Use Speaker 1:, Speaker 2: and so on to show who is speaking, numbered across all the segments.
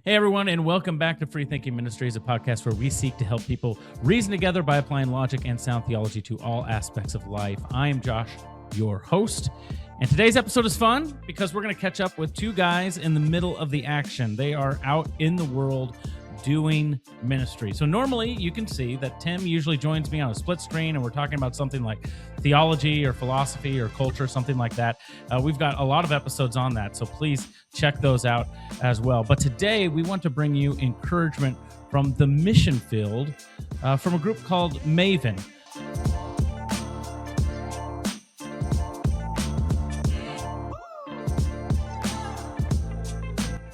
Speaker 1: Hey, everyone, and welcome back to FreeThinking Ministries, a podcast where we seek to help people reason together by applying logic and sound theology to all aspects of life. I am Josh, your host, and today's episode is fun because we're going to catch up with two guys in the middle of the action. They are out in the world doing ministry. So normally you can see that Tim usually joins me on a split screen and we're talking about something like theology or philosophy or culture, something like that. We've got a lot of episodes on that, so please check those out as well. But today we want to bring you encouragement from the mission field from a group called Maven.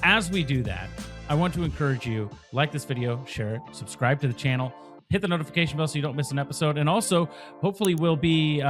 Speaker 1: As we do that, I want to encourage you, like this video, share it, subscribe to the channel, hit the notification bell so you don't miss an episode, and also hopefully we'll be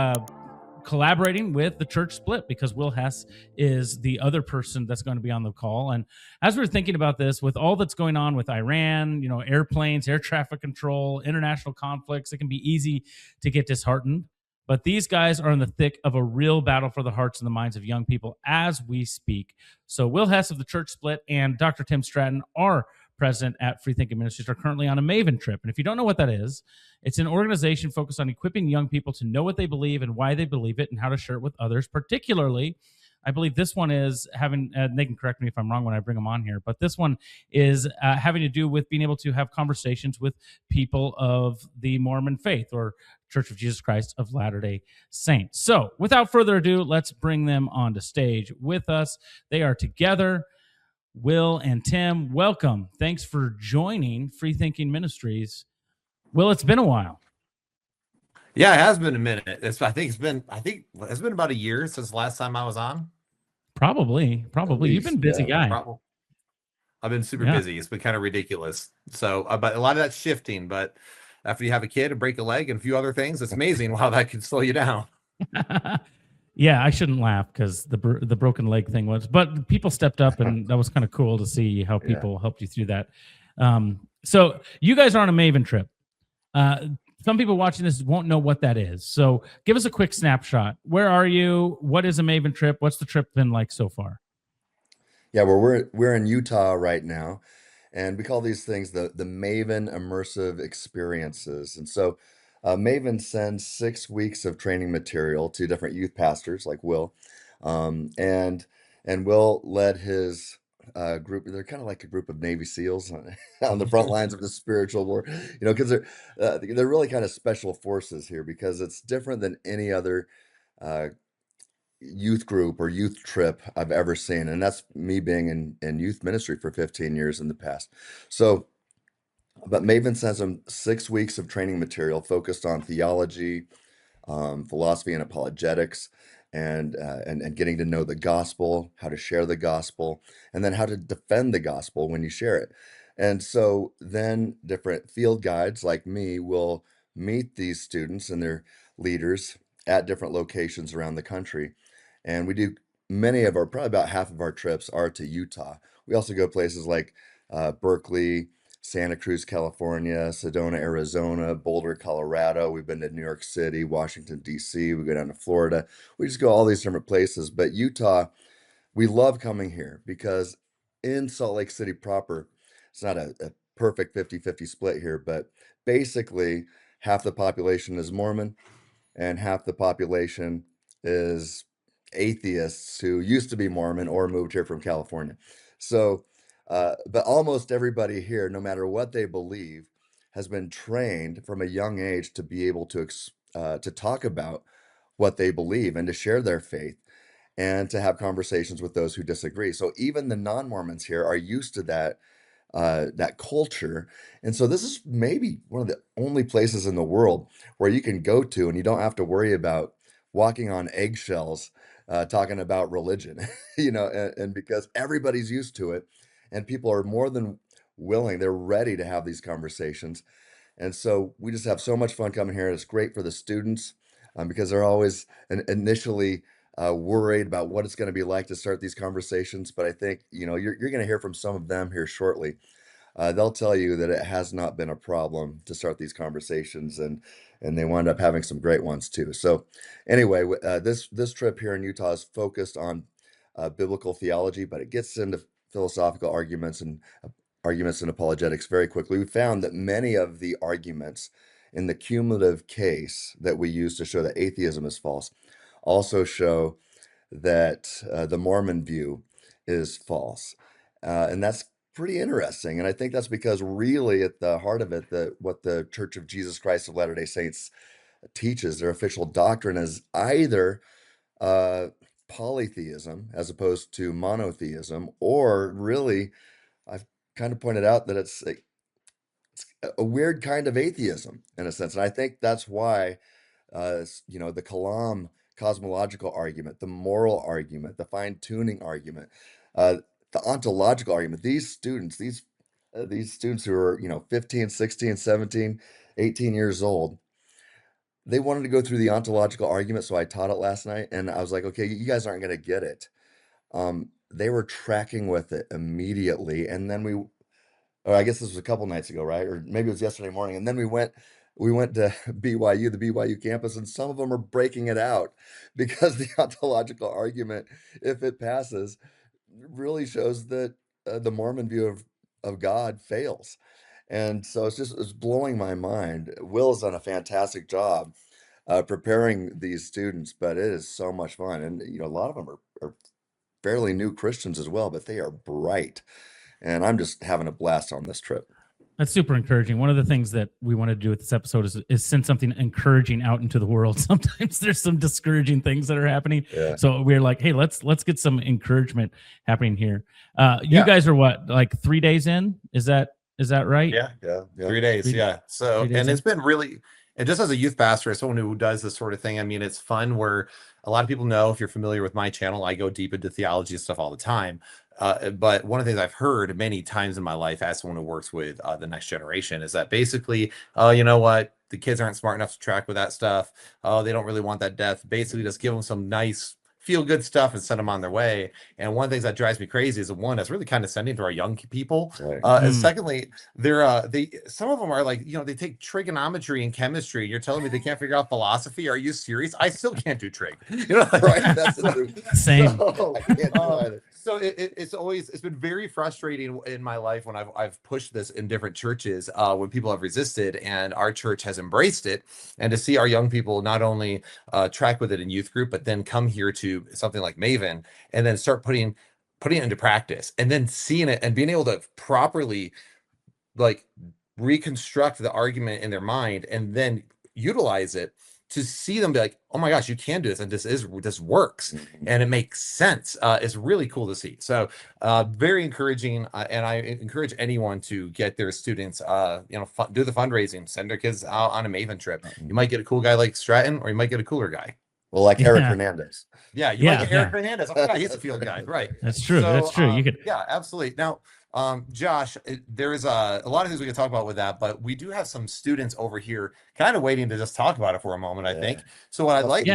Speaker 1: collaborating with the church split because Will Hess is the other person that's going to be on the call. And as we're thinking about this, with all that's going on with Iran, airplanes, air traffic control, international conflicts, it can be easy to get disheartened. But these guys are in the thick of a real battle for the hearts and the minds of young people as we speak. So Will Hess of the Church Split and Dr. Tim Stratton, our president at FreeThinking Ministries, are currently on a Maven trip. And if you don't know what that is, it's an organization focused on equipping young people to know what they believe and why they believe it and how to share it with others. Particularly, I believe this one is having, they can correct me if I'm wrong when I bring them on here, but this one is having to do with being able to have conversations with people of the Mormon faith or Church of Jesus Christ of Latter-day Saints. So without further ado, let's bring them onto stage with us. They are together. Will and Tim, welcome. Thanks for joining FreeThinking Ministries. Will, it's been a while.
Speaker 2: Yeah, it has been a minute. I think it's been about a year since the last time I was on.
Speaker 1: Probably. You've been busy guy.
Speaker 2: Probably. I've been super busy. It's been kind of ridiculous. So, but a lot of that's shifting. But after you have a kid, and break a leg, and a few other things, it's amazing how that can slow you down.
Speaker 1: Yeah, I shouldn't laugh because the broken leg thing was, but people stepped up, and that was kind of cool to see how people helped you through that. So you guys are on a Maven trip. Some people watching this won't know what that is. So give us a quick snapshot. Where are you? What is a Maven trip? What's the trip been like so far?
Speaker 3: Yeah, well, we're in Utah right now, and we call these things the Maven immersive experiences. And so Maven sends 6 weeks of training material to different youth pastors like Will, and Will led his group. They're kind of like a group of Navy SEALs on the front lines of the spiritual war, because they're really kind of special forces here because it's different than any other youth group or youth trip I've ever seen. And that's me being in youth ministry for 15 years in the past. So, but Maven sends them 6 weeks of training material focused on theology, philosophy and apologetics, and getting to know the gospel, how to share the gospel, and then how to defend the gospel when you share it. And so then different field guides like me will meet these students and their leaders at different locations around the country. And we do probably about half of our trips are to Utah. We also go places like Berkeley, Santa Cruz, California, Sedona, Arizona, Boulder, Colorado. We've been to New York City, Washington, D.C. We go down to Florida. We just go all these different places. But Utah, we love coming here because in Salt Lake City proper, it's not a perfect 50-50 split here, but basically half the population is Mormon and half the population is atheists who used to be Mormon or moved here from California. So, but almost everybody here, no matter what they believe, has been trained from a young age to be able to talk about what they believe and to share their faith and to have conversations with those who disagree. So even the non-Mormons here are used to that culture. And so this is maybe one of the only places in the world where you can go to and you don't have to worry about walking on eggshells, talking about religion, and because everybody's used to it and people are more than willing, they're ready to have these conversations. And so we just have so much fun coming here. It's great for the students because they're always initially worried about what it's going to be like to start these conversations. But I think, you're going to hear from some of them here shortly. They'll tell you that it has not been a problem to start these conversations, and they wind up having some great ones too. So anyway, this trip here in Utah is focused on biblical theology, but it gets into philosophical arguments and arguments in apologetics very quickly, we found that many of the arguments in the cumulative case that we use to show that atheism is false also show that the Mormon view is false. And that's pretty interesting. And I think that's because really at the heart of it, what the Church of Jesus Christ of Latter-day Saints teaches, their official doctrine, is either uh, polytheism as opposed to monotheism, or really, I've kind of pointed out that it's a weird kind of atheism in a sense. And I think that's why, the Kalam cosmological argument, the moral argument, the fine-tuning argument, uh, the ontological argument, these students who are, 15, 16, 17, 18 years old, they wanted to go through the ontological argument. So I taught it last night and I was like, okay, you guys aren't going to get it. They were tracking with it immediately. And then or I guess this was a couple nights ago, right? Or maybe it was yesterday morning. And then we went to BYU, the BYU campus, and some of them are breaking it out because the ontological argument, if it passes, really shows that the Mormon view of God fails. And so it's blowing my mind. Will's done a fantastic job preparing these students, but it is so much fun. And, a lot of them are fairly new Christians as well, but they are bright. And I'm just having a blast on this trip.
Speaker 1: That's super encouraging. One of the things that we wanted to do with this episode is send something encouraging out into the world. Sometimes there's some discouraging things that are happening.
Speaker 3: Yeah.
Speaker 1: So we're like, hey, let's get some encouragement happening here. You guys are what, like 3 days in? Is that right?
Speaker 2: Yeah.
Speaker 3: Yeah.
Speaker 2: 3 days. Yeah. So,
Speaker 1: 3 days
Speaker 2: and
Speaker 1: in.
Speaker 2: it's been really, and just as a youth pastor, as someone who does this sort of thing, I mean, it's fun where a lot of people know, if you're familiar with my channel, I go deep into theology and stuff all the time. But one of the things I've heard many times in my life as someone who works with the next generation is that basically, you know what? The kids aren't smart enough to track with that stuff. Oh, they don't really want that death. Basically, just give them some nice feel good stuff and send them on their way. And one of the things that drives me crazy is one that's really condescending to our young people.
Speaker 3: Right.
Speaker 2: And secondly, some of them are like, they take trigonometry and chemistry. You're telling me they can't figure out philosophy? Are you serious? I still can't do trig.
Speaker 3: Right. That's the truth.
Speaker 1: Same.
Speaker 3: No, I can't do either.
Speaker 2: So it's been very frustrating in my life when I've pushed this in different churches when people have resisted, and our church has embraced it. And to see our young people not only track with it in youth group, but then come here to something like Maven and then start putting it into practice, and then seeing it and being able to properly like reconstruct the argument in their mind and then utilize it, to see them be like, oh my gosh, you can do this, and this works, and it makes sense. It's really cool to see. So very encouraging, and I encourage anyone to get their students do the fundraising, send their kids out on a Maven trip. You might get a cool guy like Stratton, or you might get a cooler guy.
Speaker 3: Well, like Eric Hernandez.
Speaker 2: Yeah, you might get Eric Hernandez. Oh, yeah, he's a field guy, right?
Speaker 1: That's true.
Speaker 2: So,
Speaker 1: That's true. You could.
Speaker 2: Yeah, absolutely. Now, Josh, there is a lot of things we can talk about with that, but we do have some students over here kind of waiting to just talk about it for a moment, I think. So what I'd like,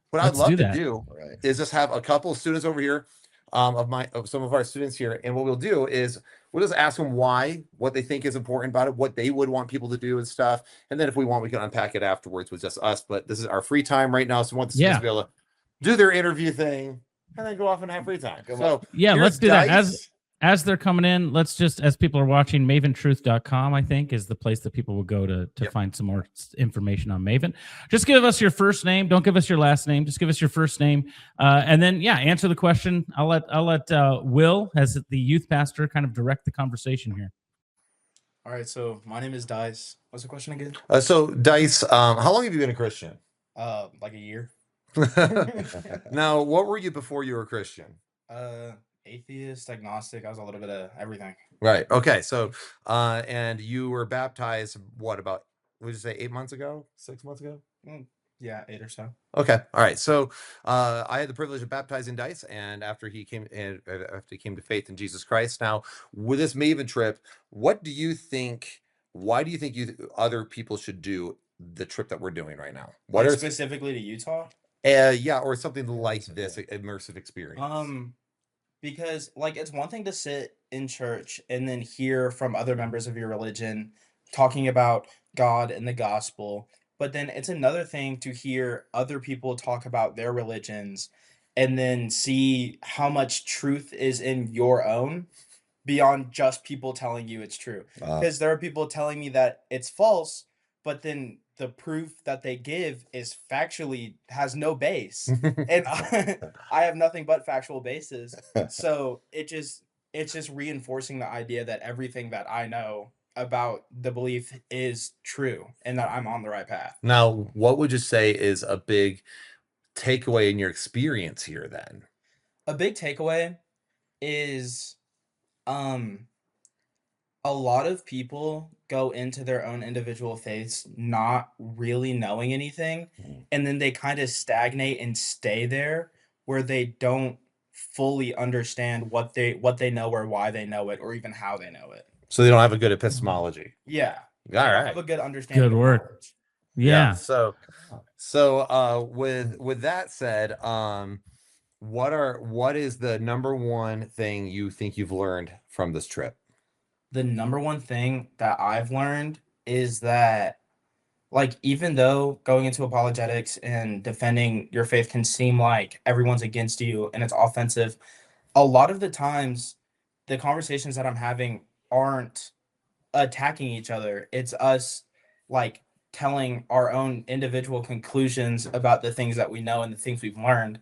Speaker 2: what I'd love to do is just have a couple of students over here, of some of our students here, and what we'll do is we'll just ask them what they think is important about it, what they would want people to do and stuff, and then if we want, we can unpack it afterwards with just us. But this is our free time right now, so we want the students to be able to do their interview thing and then go off and have free time. So
Speaker 1: let's do that. As they're coming in, let's just, as people are watching, maventruth.com, I think, is the place that people will go to find some more information on Maven. Just give us your first name. Don't give us your last name. Just give us your first name. And then, answer the question. I'll let Will, as the youth pastor, kind of direct the conversation here.
Speaker 4: All right. So my name is Dice. What's the question again?
Speaker 2: So Dice, how long have you been a Christian?
Speaker 4: Like a year.
Speaker 2: Now, what were you before you were a Christian?
Speaker 4: Atheist, agnostic. I was a little bit of everything.
Speaker 2: Right. Okay. So, and you were baptized, what, about, would you say 8 months ago, 6 months ago?
Speaker 4: Yeah, 8 or so.
Speaker 2: Okay. All right. So, I had the privilege of baptizing Dice, and after he came to faith in Jesus Christ. Now, with this Maven trip, what do you think? Why do you think other people should do the trip that we're doing right now? What
Speaker 4: like specifically to Utah?
Speaker 2: Or something like this immersive experience.
Speaker 4: Because it's one thing to sit in church and then hear from other members of your religion talking about God and the gospel, but then it's another thing to hear other people talk about their religions and then see how much truth is in your own beyond just people telling you it's true. Because there are people telling me that it's false, but then the proof that they give is factually has no base. And I have nothing but factual basis. So it's just reinforcing the idea that everything that I know about the belief is true and that I'm on the right path.
Speaker 2: Now, what would you say is a big takeaway in your experience here then?
Speaker 4: A big takeaway is a lot of people go into their own individual faiths not really knowing anything, and then they kind of stagnate and stay there where they don't fully understand what they know or why they know it or even how they know it.
Speaker 2: So they don't have a good epistemology.
Speaker 4: Yeah.
Speaker 2: All
Speaker 4: They don't
Speaker 2: right.
Speaker 4: have a good understanding
Speaker 1: Good
Speaker 4: of
Speaker 1: word.
Speaker 4: knowledge.
Speaker 1: Yeah.
Speaker 2: So with that said, what is the number one thing you think you've learned from this trip?
Speaker 4: The number one thing that I've learned is that, like, even though going into apologetics and defending your faith can seem like everyone's against you and it's offensive, a lot of the times the conversations that I'm having aren't attacking each other. It's us, like, telling our own individual conclusions about the things that we know and the things we've learned,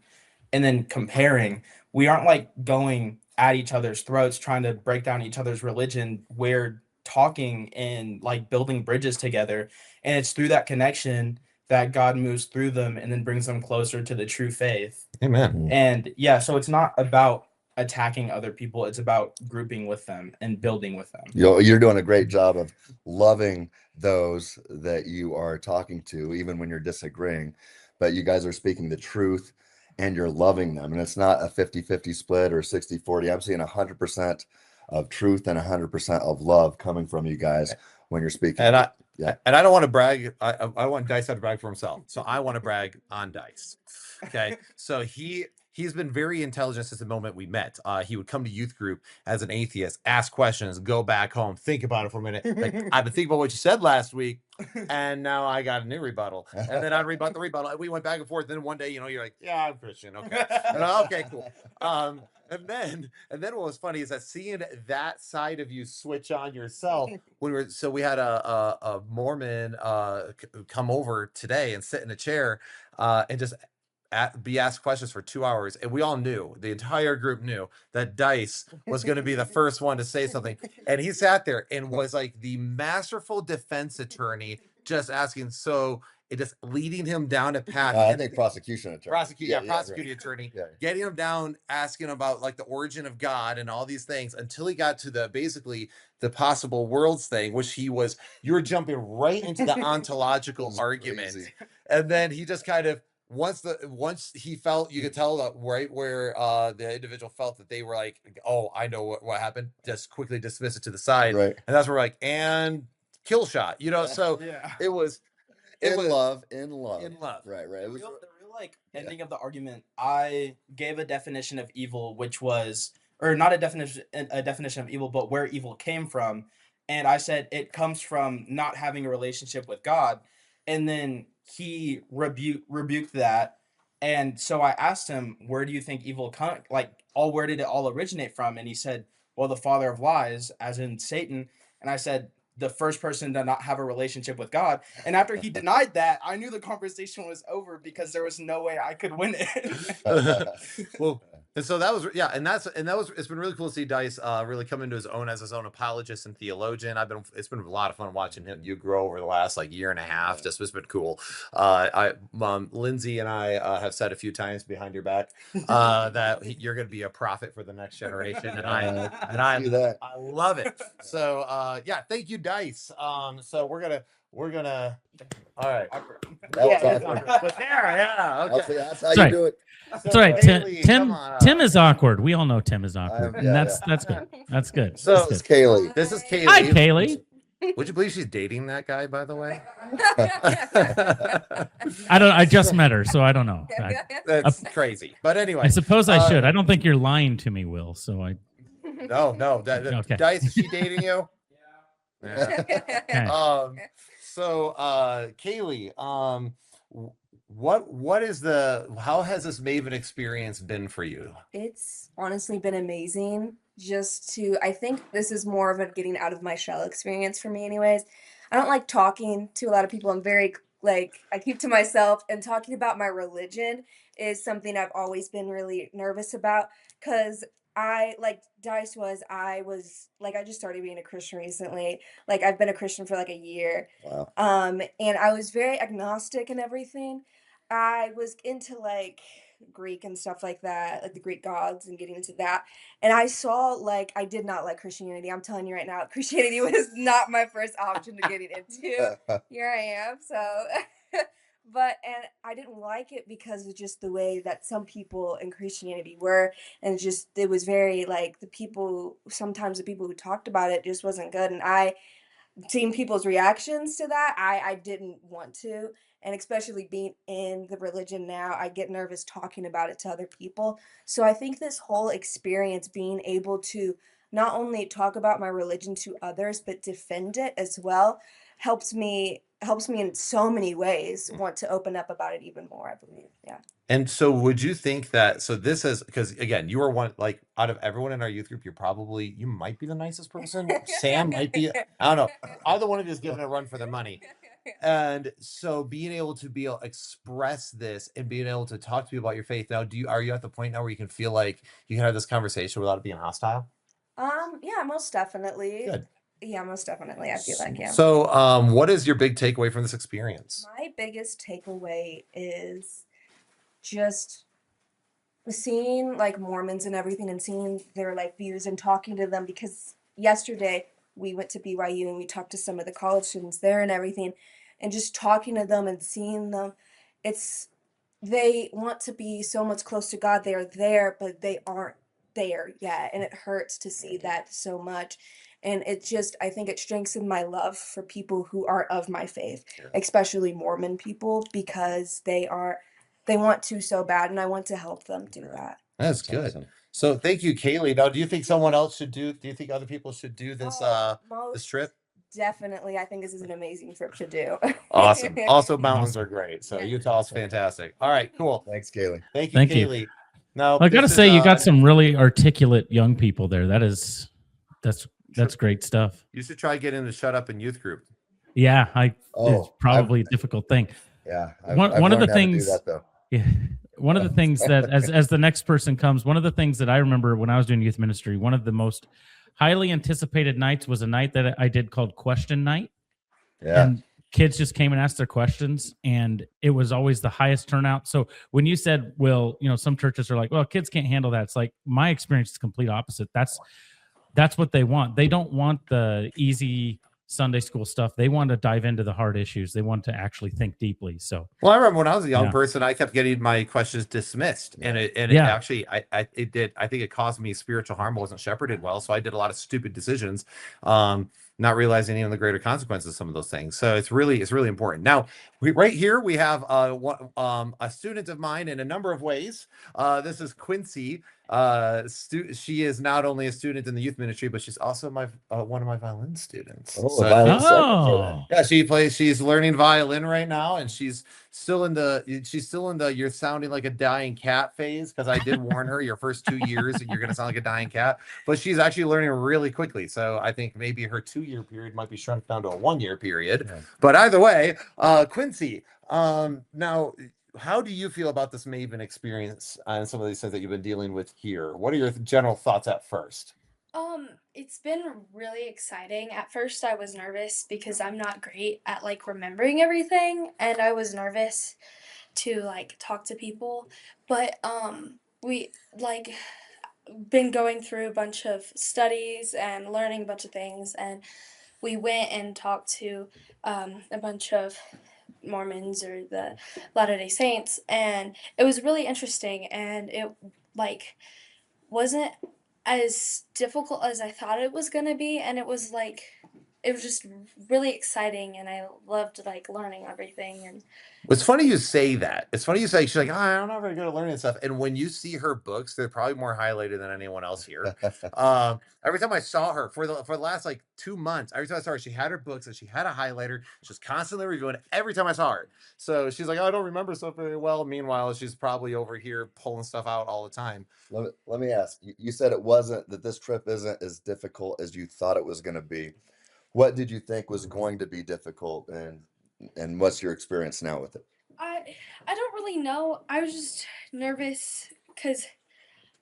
Speaker 4: and then comparing. We aren't like going at each other's throats trying to break down each other's religion. We're talking and like building bridges together, and it's through that connection that God moves through them and then brings them closer to the true faith.
Speaker 2: Amen.
Speaker 4: And yeah, so it's not about attacking other people, it's about grouping with them and building with them.
Speaker 3: You're doing a great job of loving those that you are talking to, even when you're disagreeing, but you guys are speaking the truth and you're loving them. And it's not a 50-50 split or 60-40. I'm seeing 100% of truth and 100% of love coming from you guys when you're speaking.
Speaker 2: And I don't want to brag. I want Dice to brag for himself. So I want to brag on Dice. Okay. So he's been very intelligent since the moment we met. He would come to youth group as an atheist, ask questions, go back home, think about it for a minute. Like, I've been thinking about what you said last week, and now I got a new rebuttal. And then I'd rebut the rebuttal. And we went back and forth. Then one day, you're like, yeah, I'm Christian. Okay. And okay, cool. And then what was funny is that seeing that side of you switch on yourself when we had a Mormon come over today and sit in a chair and just be asked questions for 2 hours, and we all knew, the entire group knew, that Dice was going to be the first one to say something, and he sat there and was like the masterful defense attorney, just asking, so it just leading him down a path.
Speaker 3: I think prosecuting
Speaker 2: attorney, getting him down, asking about like the origin of God and all these things until he got to the possible worlds thing, which you were jumping right into the ontological argument, crazy. And then he just kind of, once he felt, you could tell that right where the individual felt that they were like, oh, I know what happened, just quickly dismiss it to the side,
Speaker 3: right?
Speaker 2: And that's where we're like, and kill shot, so it was
Speaker 3: love,
Speaker 2: right?
Speaker 3: It was
Speaker 4: the real like ending of the argument. I gave a definition of evil, which was, or not a definition of evil, but where evil came from, and I said it comes from not having a relationship with God, and then he rebuked that. And so I asked him, where do you think evil where did it all originate from? And he said, well, the father of lies, as in Satan. And I said, the first person to not have a relationship with God. And after he denied that, I knew the conversation was over because there was no way I could win it.
Speaker 2: Well, and so that was, it's been really cool to see Dice really come into his own as his own apologist and theologian. It's been a lot of fun watching you grow over the last year and a half. Just it's been cool. Lindsay and I have said a few times behind your back that you're going to be a prophet for the next generation, and I love it. So thank you, Dice. So we're gonna all right.
Speaker 3: But
Speaker 2: there, okay.
Speaker 3: That's how you do it.
Speaker 1: That's all right.
Speaker 2: Kayleigh,
Speaker 1: Tim is awkward. We all know Tim is awkward.
Speaker 3: Yeah,
Speaker 1: That's good. That's good.
Speaker 2: So
Speaker 3: this is Kayleigh.
Speaker 2: This is Kayleigh.
Speaker 1: Hi, Kayleigh.
Speaker 2: Would you believe she's dating that guy, by the way?
Speaker 1: I just met her, so I don't know.
Speaker 2: That's crazy. But anyway,
Speaker 1: I suppose I should. I don't think you're lying to me, Will. So I.
Speaker 2: No.
Speaker 1: Okay.
Speaker 2: Dice, is she dating you? Yeah.
Speaker 1: Okay.
Speaker 2: So Kayleigh, how has this Maven experience been for you?
Speaker 5: It's honestly been amazing. I think this is more of a getting out of my shell experience for me anyways. I don't like talking to a lot of people. I'm very like I keep to myself, and talking about my religion is something I've always been really nervous about cuz I was like I just started being a Christian recently. Like I've been a Christian for like a year.
Speaker 3: Wow.
Speaker 5: And I was very agnostic and everything. I was into like Greek and stuff like that, like the Greek gods and getting into that. And I saw like I did not like Christianity. I'm telling you right now, Christianity was not my first option to getting into. Here I am. So but and I didn't like it because of just the way that some people in Christianity were, and just it was very like sometimes the people who talked about it just wasn't good, and I seeing people's reactions to that, I didn't want to. And especially being in the religion now, I get nervous talking about it to other people. So I think this whole experience, being able to not only talk about my religion to others, but defend it as well, helps me in so many ways want to open up about it even more, I believe. Yeah.
Speaker 2: And so would you think that, so this is, because again, you are one, like out of everyone in our youth group, you might be the nicest person. Sam might be, I don't know. Either one of you is giving a run for their money. And so being able to express this and being able to talk to people about your faith now, are you at the point now where you can feel like you can have this conversation without it being hostile?
Speaker 5: Yeah, most definitely.
Speaker 2: Good.
Speaker 5: Yeah, most definitely. I feel like, yeah.
Speaker 2: So, what is your big takeaway from this experience?
Speaker 5: My biggest takeaway is just seeing like Mormons and everything, and seeing their like views and talking to them, because yesterday we went to BYU and we talked to some of the college students there and everything, and just talking to them and seeing them, it's they want to be so much close to God. They are there, but they aren't there yet, and it hurts to see that so much. And I think it strengthened my love for people who are of my faith, especially Mormon people, because they want to so bad, and I want to help them do that.
Speaker 2: That's good.
Speaker 3: Awesome.
Speaker 2: So thank you, Kayleigh. Now, do you think do you think other people should do this, this
Speaker 5: Most
Speaker 2: trip?
Speaker 5: definitely. I think this is an amazing trip to do.
Speaker 2: Awesome. Also, mountains
Speaker 1: Awesome.
Speaker 2: are great. So
Speaker 5: Yeah.
Speaker 2: Utah's fantastic. All right, cool.
Speaker 3: Thanks, Kayleigh.
Speaker 2: Thank you,
Speaker 1: Thank you.
Speaker 2: Kayleigh. Now,
Speaker 1: I gotta
Speaker 2: this
Speaker 1: say,
Speaker 2: is,
Speaker 1: you got some really articulate young people there. That's great stuff.
Speaker 2: you should try getting the Shut Up in youth group.
Speaker 1: Yeah, it's
Speaker 3: Oh,
Speaker 1: probably a difficult thing.
Speaker 3: Yeah.
Speaker 1: One of
Speaker 3: learned
Speaker 1: the
Speaker 3: how to do
Speaker 1: things,
Speaker 3: that, though.
Speaker 1: yeah, one of the things that as the next person comes, one of the things that I remember when I was doing youth ministry, one of the most highly anticipated nights was a night that I did called Question Night.
Speaker 3: Yeah.
Speaker 1: And kids just came and asked their questions, and it was always the highest turnout. So when you said, well, some churches are like, well, kids can't handle that. It's like my experience is complete opposite. That's what they want. They don't want the easy Sunday school stuff. They want to dive into the hard issues. They want to actually think deeply. So,
Speaker 2: Well, I remember when I was a young
Speaker 1: Yeah.
Speaker 2: person, I kept getting my questions dismissed, and it
Speaker 1: Yeah.
Speaker 2: actually, I think it caused me spiritual harm. I wasn't shepherded well, so I did a lot of stupid decisions, not realizing even the greater consequences of some of those things. So it's really important. Now, right here we have a student of mine in a number of ways. This is Quincy. She is not only a student in the youth ministry, but she's also one of my violin students.
Speaker 3: Oh,
Speaker 2: So
Speaker 3: violin
Speaker 2: she's-
Speaker 1: oh,
Speaker 2: yeah, she's learning violin right now, and she's still in the you're sounding like a dying cat phase, because I did warn her your first 2 years you're going to sound like a dying cat, but she's actually learning really quickly. So I think maybe her 2-year period might be shrunk down to a 1-year period.
Speaker 3: Yeah.
Speaker 2: But either way, Quincy, now, how do you feel about this Maven experience and some of these things that you've been dealing with here? What are your general thoughts at first?
Speaker 6: It's been really exciting. At first I was nervous because I'm not great at like remembering everything, and I was nervous to like talk to people. But we like been going through a bunch of studies and learning a bunch of things, and we went and talked to a bunch of Mormons or the Latter-day Saints, and it was really interesting, and it like wasn't as difficult as I thought it was going to be, and it was like it was just really exciting, and I loved like learning everything. And
Speaker 2: It's funny you say that. It's funny you say she's like, oh, I'm not very good at learning stuff. And when you see her books, they're probably more highlighted than anyone else here. Every time I saw her for the last like 2 months, every time I saw her, she had her books and she had a highlighter. She was constantly reviewing it every time I saw her. So she's like, oh, I don't remember stuff very well. Meanwhile, she's probably over here pulling stuff out all the time.
Speaker 3: Let me ask you said it wasn't that this trip isn't as difficult as you thought it was going to be. What did you think was going to be difficult, and what's your experience now with it?
Speaker 6: I don't really know. I was just nervous because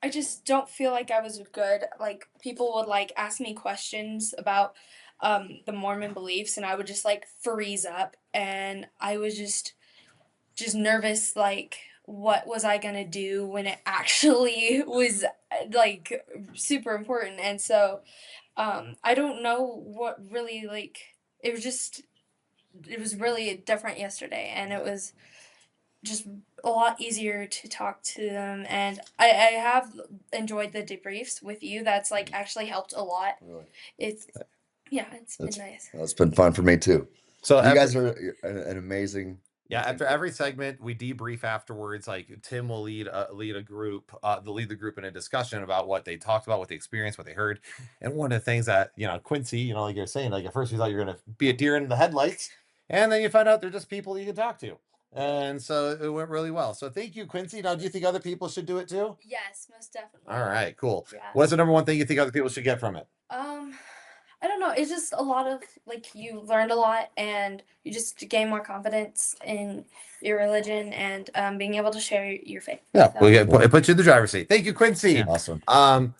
Speaker 6: I just don't feel like I was good. Like people would like ask me questions about the Mormon beliefs, and I would just like freeze up, and I was just nervous. Like, what was I gonna do when it actually was like super important? And so I don't know what really like. It was really different yesterday, and it was just a lot easier to talk to them. And I have enjoyed the debriefs with you. That's like actually helped a lot.
Speaker 3: Really?
Speaker 6: It's been nice.
Speaker 3: It's been fun for me too.
Speaker 2: So
Speaker 3: You guys are an amazing.
Speaker 2: Yeah, after every segment, we debrief afterwards. Like Tim will lead a group, lead the group in a discussion about what they talked about, what they experienced, what they heard. And one of the things that Quincy, like you're saying, like at first you thought you were gonna be a deer in the headlights, and then you find out they're just people you can talk to, and so it went really well. So thank you, Quincy. Now, do you think other people should do it too?
Speaker 6: Yes, most definitely.
Speaker 2: All right, cool.
Speaker 6: Yeah.
Speaker 2: What's the number one thing you think other people should get from it?
Speaker 6: I don't know. It's just a lot of like you learned a lot, and you just gain more confidence in your religion and being able to share your faith.
Speaker 2: Yeah,
Speaker 6: So,
Speaker 2: it puts you in the driver's seat. Thank you, Quincy.
Speaker 1: Yeah.
Speaker 3: Awesome.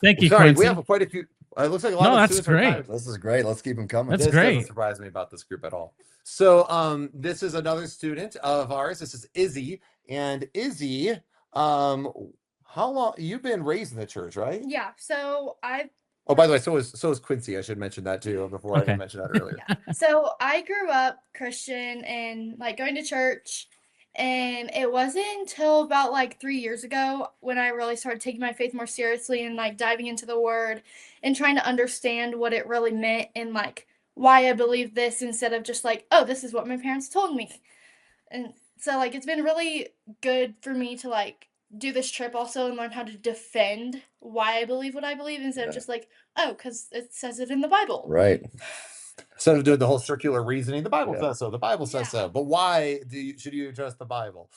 Speaker 1: Thank you,
Speaker 2: sorry,
Speaker 1: Quincy.
Speaker 2: we have quite a few. It looks like a lot
Speaker 1: No,
Speaker 2: of
Speaker 1: that's
Speaker 2: students are
Speaker 1: great.
Speaker 2: kind of-
Speaker 3: This is great. Let's keep them coming.
Speaker 1: That's
Speaker 2: this
Speaker 1: great.
Speaker 2: doesn't surprise me about this group at all. So this is another student of ours. This is Izzy. And Izzy, how long you've been raised in the church, right?
Speaker 7: Yeah, so
Speaker 2: Oh, by the way, so is Quincy. I should mention that too before I
Speaker 1: Okay.
Speaker 2: didn't mention that earlier.
Speaker 7: I grew up Christian and like going to church, and it wasn't until about like 3 years ago when I really started taking my faith more seriously and like diving into the word and trying to understand what it really meant and like why I believe this instead of just like, oh, this is what my parents told me. And so like it's been really good for me to like do this trip also and learn how to defend why I believe what I believe instead of just like, oh, because it says it in the Bible.
Speaker 3: Right.
Speaker 2: Instead of doing the whole circular reasoning, the Bible
Speaker 3: Yeah.
Speaker 2: says so. The Bible says so. But why should you trust the Bible?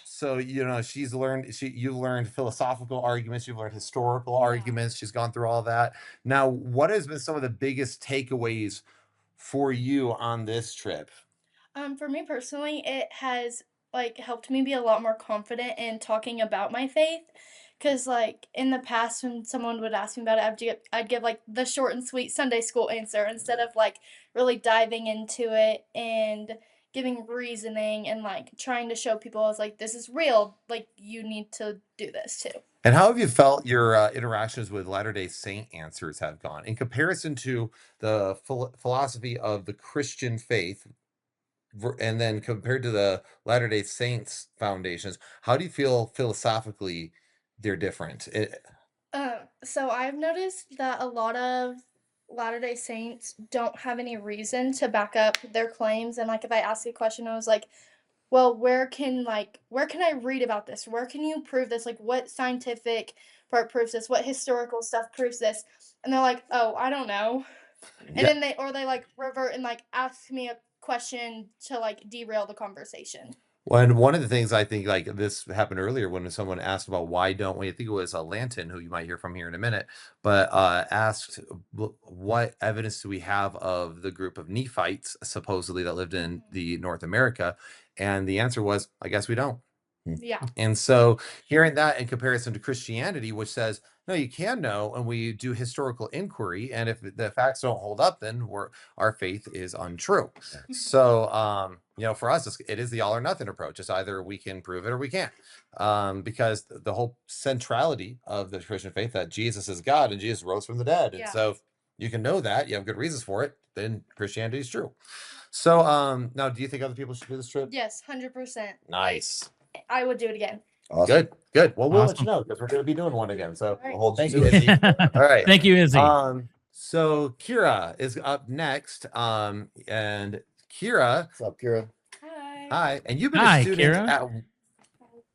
Speaker 2: So you've learned philosophical arguments, you've learned historical arguments. She's gone through all that. Now, what has been some of the biggest takeaways for you on this trip?
Speaker 7: For me personally, it has like helped me be a lot more confident in talking about my faith. Cause like in the past, when someone would ask me about it, I'd give like the short and sweet Sunday school answer instead of like really diving into it and giving reasoning and like trying to show people I was like, this is real. Like you need to do this too.
Speaker 2: And how have you felt your interactions with Latter-day Saint answers have gone in comparison to the philosophy of the Christian faith, and then compared to the Latter-day Saints foundations? How do you feel philosophically they're different?
Speaker 7: So I've noticed that a lot of Latter-day Saints don't have any reason to back up their claims. And like if I ask a question, I was like, well, where can I read about this? Where can you prove this? Like what scientific part proves this? What historical stuff proves this? And they're like, oh, I don't know. And then they like revert and like ask me a question to like derail the conversation.
Speaker 2: When one of the things I think like this happened earlier when someone asked about why don't we, I think it was Lantin, who you might hear from here in a minute, but asked what evidence do we have of the group of Nephites supposedly that lived in the North America, and the answer was, I guess we don't.
Speaker 7: Yeah.
Speaker 2: And so hearing that in comparison to Christianity, which says, no, you can know, and we do historical inquiry, and if the facts don't hold up, then our faith is untrue. So, for us, it is the all or nothing approach. It's either we can prove it or we can't, because the whole centrality of the Christian faith that Jesus is God and Jesus rose from the dead. And so if you can know that, you have good reasons for it, then Christianity is true. So now, do you think other people should do this trip?
Speaker 7: Yes, 100%.
Speaker 2: Nice.
Speaker 7: I would do it again.
Speaker 3: Awesome.
Speaker 2: Good. Well, we'll let
Speaker 1: Awesome.
Speaker 2: you know because we're going to be doing one again. So
Speaker 7: All right.
Speaker 3: Hold
Speaker 2: thank
Speaker 3: you
Speaker 2: you,
Speaker 3: to it.
Speaker 2: Izzy. All right.
Speaker 1: Thank you, Izzy.
Speaker 2: So Keira is up next. And Keira,
Speaker 3: What's up, Keira?
Speaker 5: Hi.
Speaker 2: hi. And you've been a
Speaker 1: Hi,
Speaker 2: student
Speaker 1: Keira.
Speaker 2: at,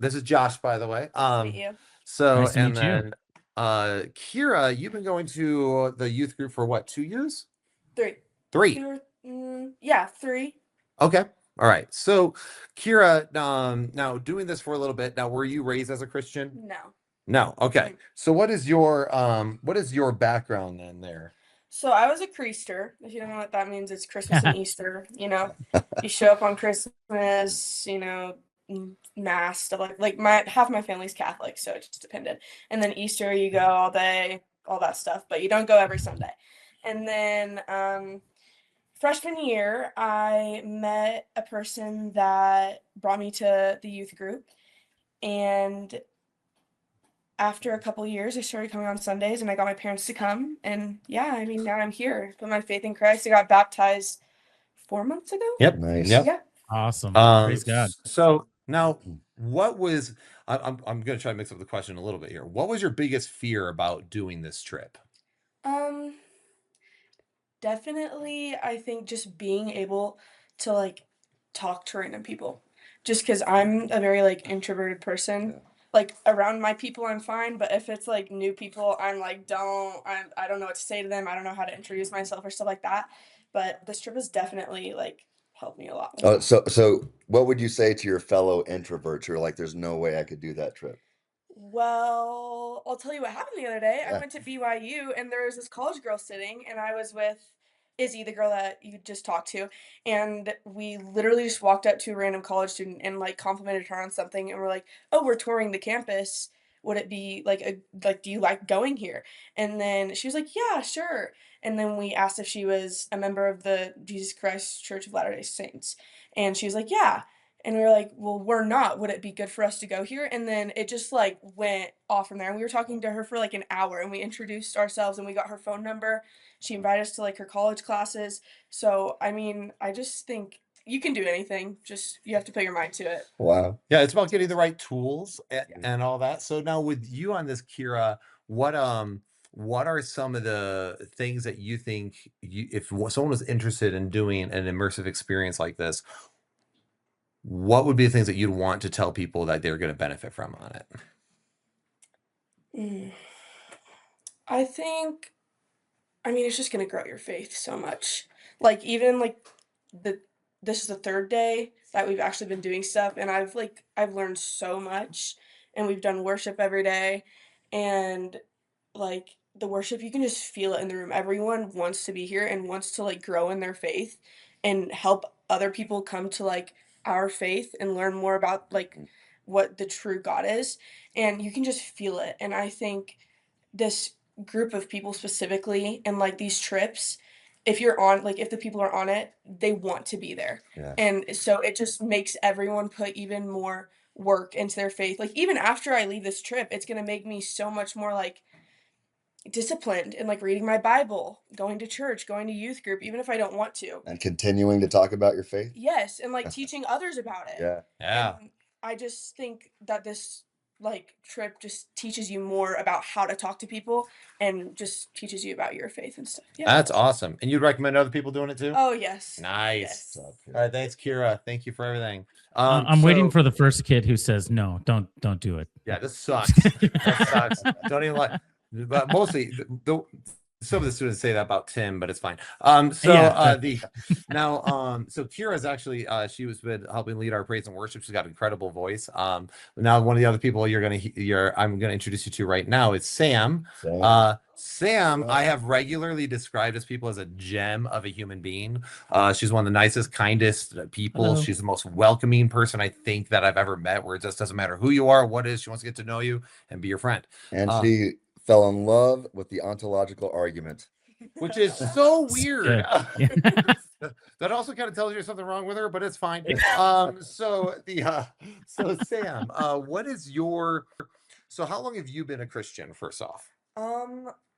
Speaker 2: this is Josh, by the way.
Speaker 5: Nice to meet you.
Speaker 2: So,
Speaker 1: Nice to
Speaker 2: and
Speaker 1: meet you.
Speaker 2: then Keira, you've been going to the youth group for what, 2 years?
Speaker 5: 3.
Speaker 2: 3.
Speaker 5: 3.
Speaker 2: Okay. All right. So Keira, now doing this for a little bit. Now, were you raised as a Christian?
Speaker 5: No.
Speaker 2: No. Okay. So what is your background then there?
Speaker 5: So I was a creaster. If you don't know what that means, it's Christmas and Easter. You know, you show up on Christmas. You know, mass stuff like my half my family's Catholic, so it just depended. And then Easter, you go all day, all that stuff, but you don't go every Sunday. And then freshman year, I met a person that brought me to the youth group, and after a couple years, I started coming on Sundays, and I got my parents to come. And yeah, I mean, now I'm here. Put my faith in Christ. I got baptized 4 months ago.
Speaker 2: Yep.
Speaker 3: Nice.
Speaker 2: Yep.
Speaker 5: Yeah.
Speaker 1: Awesome. Praise God.
Speaker 2: So now, what was I'm going to try to mix up the question a little bit here. What was your biggest fear about doing this trip?
Speaker 5: Definitely, I think just being able to like talk to random people. Just because I'm a very like introverted person.
Speaker 3: Yeah.
Speaker 5: Like around my people, I'm fine, but if it's like new people, I'm like, I don't know what to say to them. I don't know how to introduce myself or stuff like that. But this trip has definitely like helped me a lot with
Speaker 3: Oh,
Speaker 5: that.
Speaker 3: so what would you say to your fellow introverts who are like, there's no way I could do that trip?
Speaker 5: Well, I'll tell you what happened the other day. I
Speaker 3: Yeah.
Speaker 5: went to BYU and there was this college girl sitting, and I was with Izzy, the girl that you just talked to, and we literally just walked up to a random college student and like complimented her on something, and we're like, "Oh, we're touring the campus. Would it be do you like going here?" And then she was like, "Yeah, sure." And then we asked if she was a member of the Jesus Christ Church of Latter-day Saints, and she was like, "Yeah." And we were like, "Well, we're not. Would it be good for us to go here?" And then it just like went off from there. And we were talking to her for like an hour, and we introduced ourselves, and we got her phone number. She invited us to like her college classes. So, I mean, I just think you can do anything. Just you have to put your mind to it.
Speaker 3: Wow.
Speaker 2: Yeah, it's about getting the right tools
Speaker 5: Yeah.
Speaker 2: and all that. So now with you on this, Keira, what are some of the things that you think if someone was interested in doing an immersive experience like this, what would be the things that you'd want to tell people that they're going to benefit from on it?
Speaker 5: I think, I mean, it's just gonna grow your faith so much. Like even like this is the third day that we've actually been doing stuff, and I've learned so much, and we've done worship every day, and like the worship, you can just feel it in the room. Everyone wants to be here and wants to like grow in their faith and help other people come to like our faith and learn more about like what the true God is, and you can just feel it. And I think this group of people specifically and like these trips, if you're on like if the people are on it, they want to be there.
Speaker 3: Yeah.
Speaker 5: And so it just makes everyone put even more work into their faith. Like even after I leave this trip, it's going to make me so much more like disciplined and like reading my Bible, going to church, going to youth group, even if I don't want to.
Speaker 3: And continuing to talk about your faith.
Speaker 5: Yes, and like teaching others about it.
Speaker 3: Yeah.
Speaker 2: Yeah.
Speaker 5: And I just think that this like trip just teaches you more about how to talk to people and just teaches you about your faith and stuff. Yeah.
Speaker 2: That's awesome. And you'd recommend other people doing it too?
Speaker 5: Oh yes.
Speaker 2: Nice.
Speaker 5: Yes.
Speaker 3: What's up, Keira?
Speaker 2: All right, thanks, Keira. Thank you for everything.
Speaker 1: I'm waiting
Speaker 2: So-
Speaker 1: for the first kid who says no. Don't do it.
Speaker 2: Yeah, this sucks. That sucks. Don't even like. But mostly, some of the students say that about Tim, but it's fine. So
Speaker 1: Yeah.
Speaker 2: so Keira's actually she was been helping lead our praise and worship. She's got an incredible voice. Now one of the other people I'm gonna introduce you to right now is Sam.
Speaker 3: Same.
Speaker 2: Sam, I have regularly described as people as a gem of a human being. She's one of the nicest, kindest people.
Speaker 1: Hello.
Speaker 2: She's the most welcoming person I think that I've ever met, where it just doesn't matter who you are, what is, she wants to get to know you and be your friend.
Speaker 3: And she fell in love with the ontological argument.
Speaker 2: Which is so weird.
Speaker 1: Good.
Speaker 2: That also kind of tells you there's something wrong with her, but it's fine. So Sam, what is so how long have you been a Christian, first off?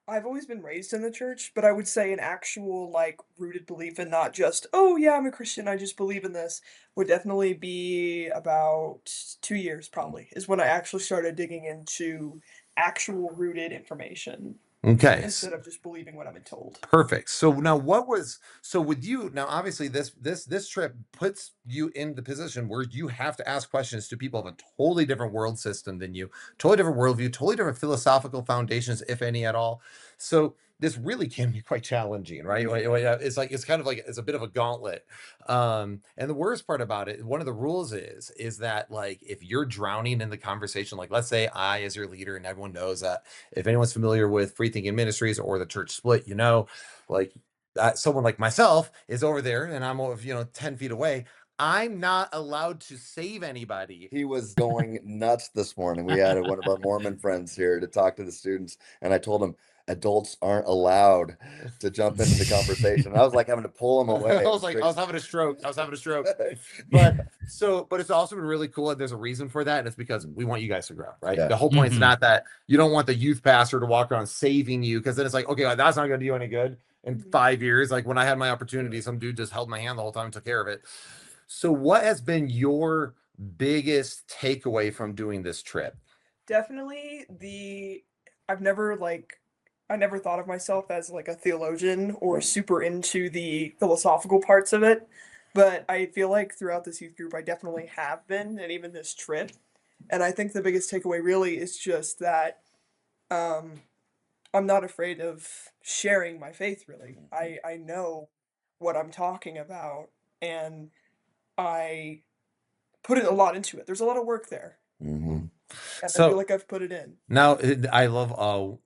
Speaker 8: I've always been raised in the church, but I would say an actual like rooted belief and not just, oh yeah, I'm a Christian, I just believe in this, would definitely be about 2 years probably, is when I actually started digging into actual rooted information.
Speaker 2: Okay.
Speaker 8: instead of just believing what I've been told.
Speaker 2: Perfect. So now with you now, obviously this trip puts you in the position where you have to ask questions to people of a totally different world system than you, totally different worldview, totally different philosophical foundations, if any at all. So this really can be quite challenging, right? It's kind of like it's a bit of a gauntlet. And the worst part about it, one of the rules is that like if you're drowning in the conversation, like let's say I as your leader, and everyone knows that if anyone's familiar with FreeThinking Ministries or the church split, like someone like myself is over there and I'm 10 feet away. I'm not allowed to save anybody.
Speaker 3: He was going nuts this morning. We had one of our Mormon friends here to talk to the students, and I told him adults aren't allowed to jump into the conversation. I was like having to pull him away.
Speaker 2: I was having a stroke. But it's also been really cool. And there's a reason for that. And it's because we want you guys to grow, right?
Speaker 3: Yeah.
Speaker 2: The whole point is
Speaker 1: Mhm.
Speaker 2: not that you don't want the youth pastor to walk around saving you, because then it's like, okay, that's not going to do you any good in 5 years. Like when I had my opportunity, some dude just held my hand the whole time and took care of it. So what has been your biggest takeaway from doing this trip?
Speaker 8: Definitely I never thought of myself as like a theologian or super into the philosophical parts of it, but I feel like throughout this youth group I definitely have been, and even this trip. And I think the biggest takeaway really is just that um I'm not afraid of sharing my faith really. I know what I'm talking about, and I put a lot into it. There's a lot of work there,
Speaker 3: Mm-hmm.
Speaker 8: and I
Speaker 2: So
Speaker 8: feel like I've put it in.
Speaker 2: now I love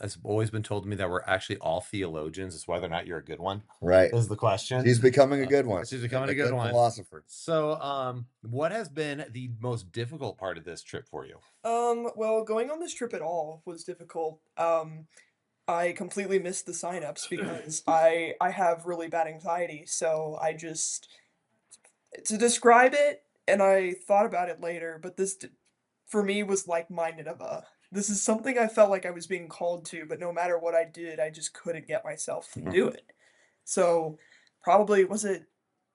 Speaker 2: it's always been told to me that we're actually all theologians. It's whether or not you're a good one
Speaker 3: Right.
Speaker 2: is the question.
Speaker 3: She's becoming a good one.
Speaker 2: She's becoming a good one.
Speaker 3: Philosopher.
Speaker 2: So what has been the most difficult part of this trip for you?
Speaker 8: Well, going on this trip at all was difficult. I completely missed the signups because I have really bad anxiety, so I just to describe it, and I thought about it later, but for me was like-minded of a this is something I felt like I was being called to, but no matter what I did, I just couldn't get myself to do it. So probably was it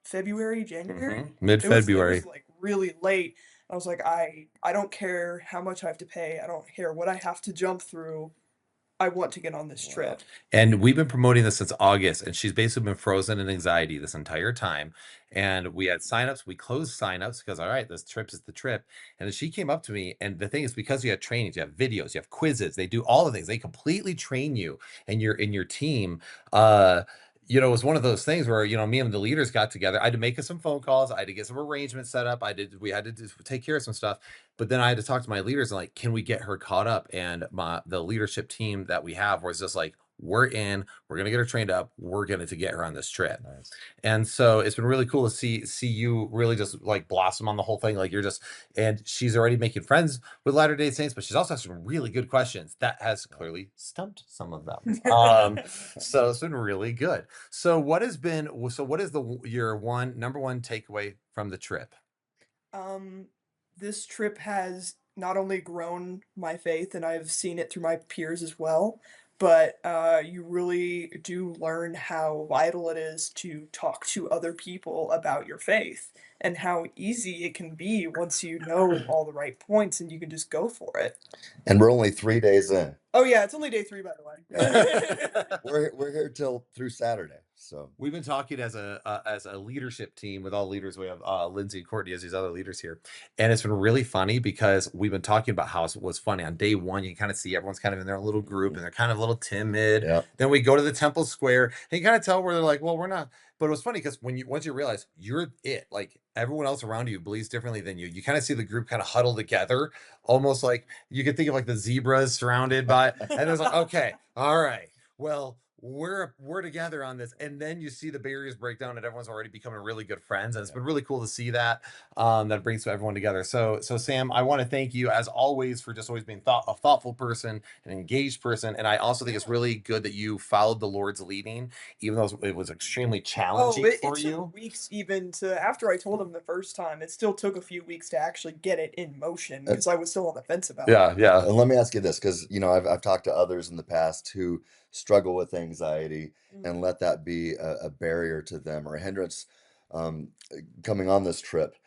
Speaker 8: February, January? It
Speaker 2: Mid-February.
Speaker 8: was like really late. I was like, I don't care how much I have to pay. I don't care what I have to jump through. I want to get on this trip.
Speaker 2: And we've been promoting this since August, and she's basically been frozen in anxiety this entire time. And we had signups, we closed signups because all right, this trip is the trip. And then she came up to me, and the thing is, because you have trainings, you have videos, you have quizzes, they do all the things, they completely train you and you're in your team. It was one of those things where, me and the leaders got together. I had to make us some phone calls. I had to get some arrangements set up. We had to take care of some stuff. But then I had to talk to my leaders and like, can we get her caught up? And the leadership team that we have was just like, we're going to get her trained up. We're going to get her on this trip.
Speaker 3: Nice.
Speaker 2: And so it's been really cool to see you really just like blossom on the whole thing. Like and she's already making friends with Latter-day Saints, but she's also has some really good questions that has clearly stumped some of them. So it's been really good. So what is your number one takeaway from the trip?
Speaker 8: This trip has not only grown my faith, and I've seen it through my peers as well, but you really do learn how vital it is to talk to other people about your faith and how easy it can be once you know all the right points and you can just go for it.
Speaker 3: And we're only 3 days in.
Speaker 8: Oh yeah, it's only day 3, by the way.
Speaker 3: We're here through Saturday. So
Speaker 2: we've been talking as a leadership team with all leaders. We have Lindsay and Courtney as these other leaders here, and it's been really funny because we've been talking about how it was funny on day 1. You kind of see everyone's kind of in their little group and they're kind of a little timid.
Speaker 3: Yep.
Speaker 2: Then we go to the temple square and you kind of tell where they're like, well, we're not. But it was funny because once you realize you're it, like everyone else around you believes differently than you, you kind of see the group kind of huddle together, almost like you could think of like the zebras surrounded by, and it's like, okay, all right, well, we're together on this. And then you see the barriers break down and everyone's already becoming really good friends, and it's been really cool to see that that brings everyone together. So Sam, I want to thank you as always for just always being a thoughtful person, an engaged person, and I also think it's really good that you followed the Lord's leading, even though it was extremely challenging for
Speaker 8: it
Speaker 2: you.
Speaker 8: took weeks even after I told him the first time. It still took a few weeks to actually get it in motion because I was still on the fence about it.
Speaker 2: Yeah.
Speaker 3: And let me ask you this, because I've talked to others in the past who struggle with anxiety and let that be a barrier to them or a hindrance coming on this trip.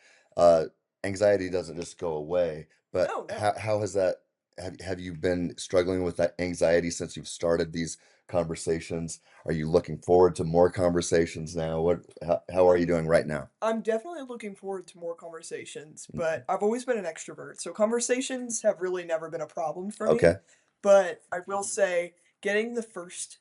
Speaker 3: Anxiety doesn't just go away, but
Speaker 8: No.
Speaker 3: how has that have you been struggling with that anxiety since you've started these conversations? Are you looking forward to more conversations now? How are you doing right now?
Speaker 8: I'm definitely looking forward to more conversations, but I've always been an extrovert, so conversations have really never been a problem for me.
Speaker 3: Okay.
Speaker 8: But I will say, getting the first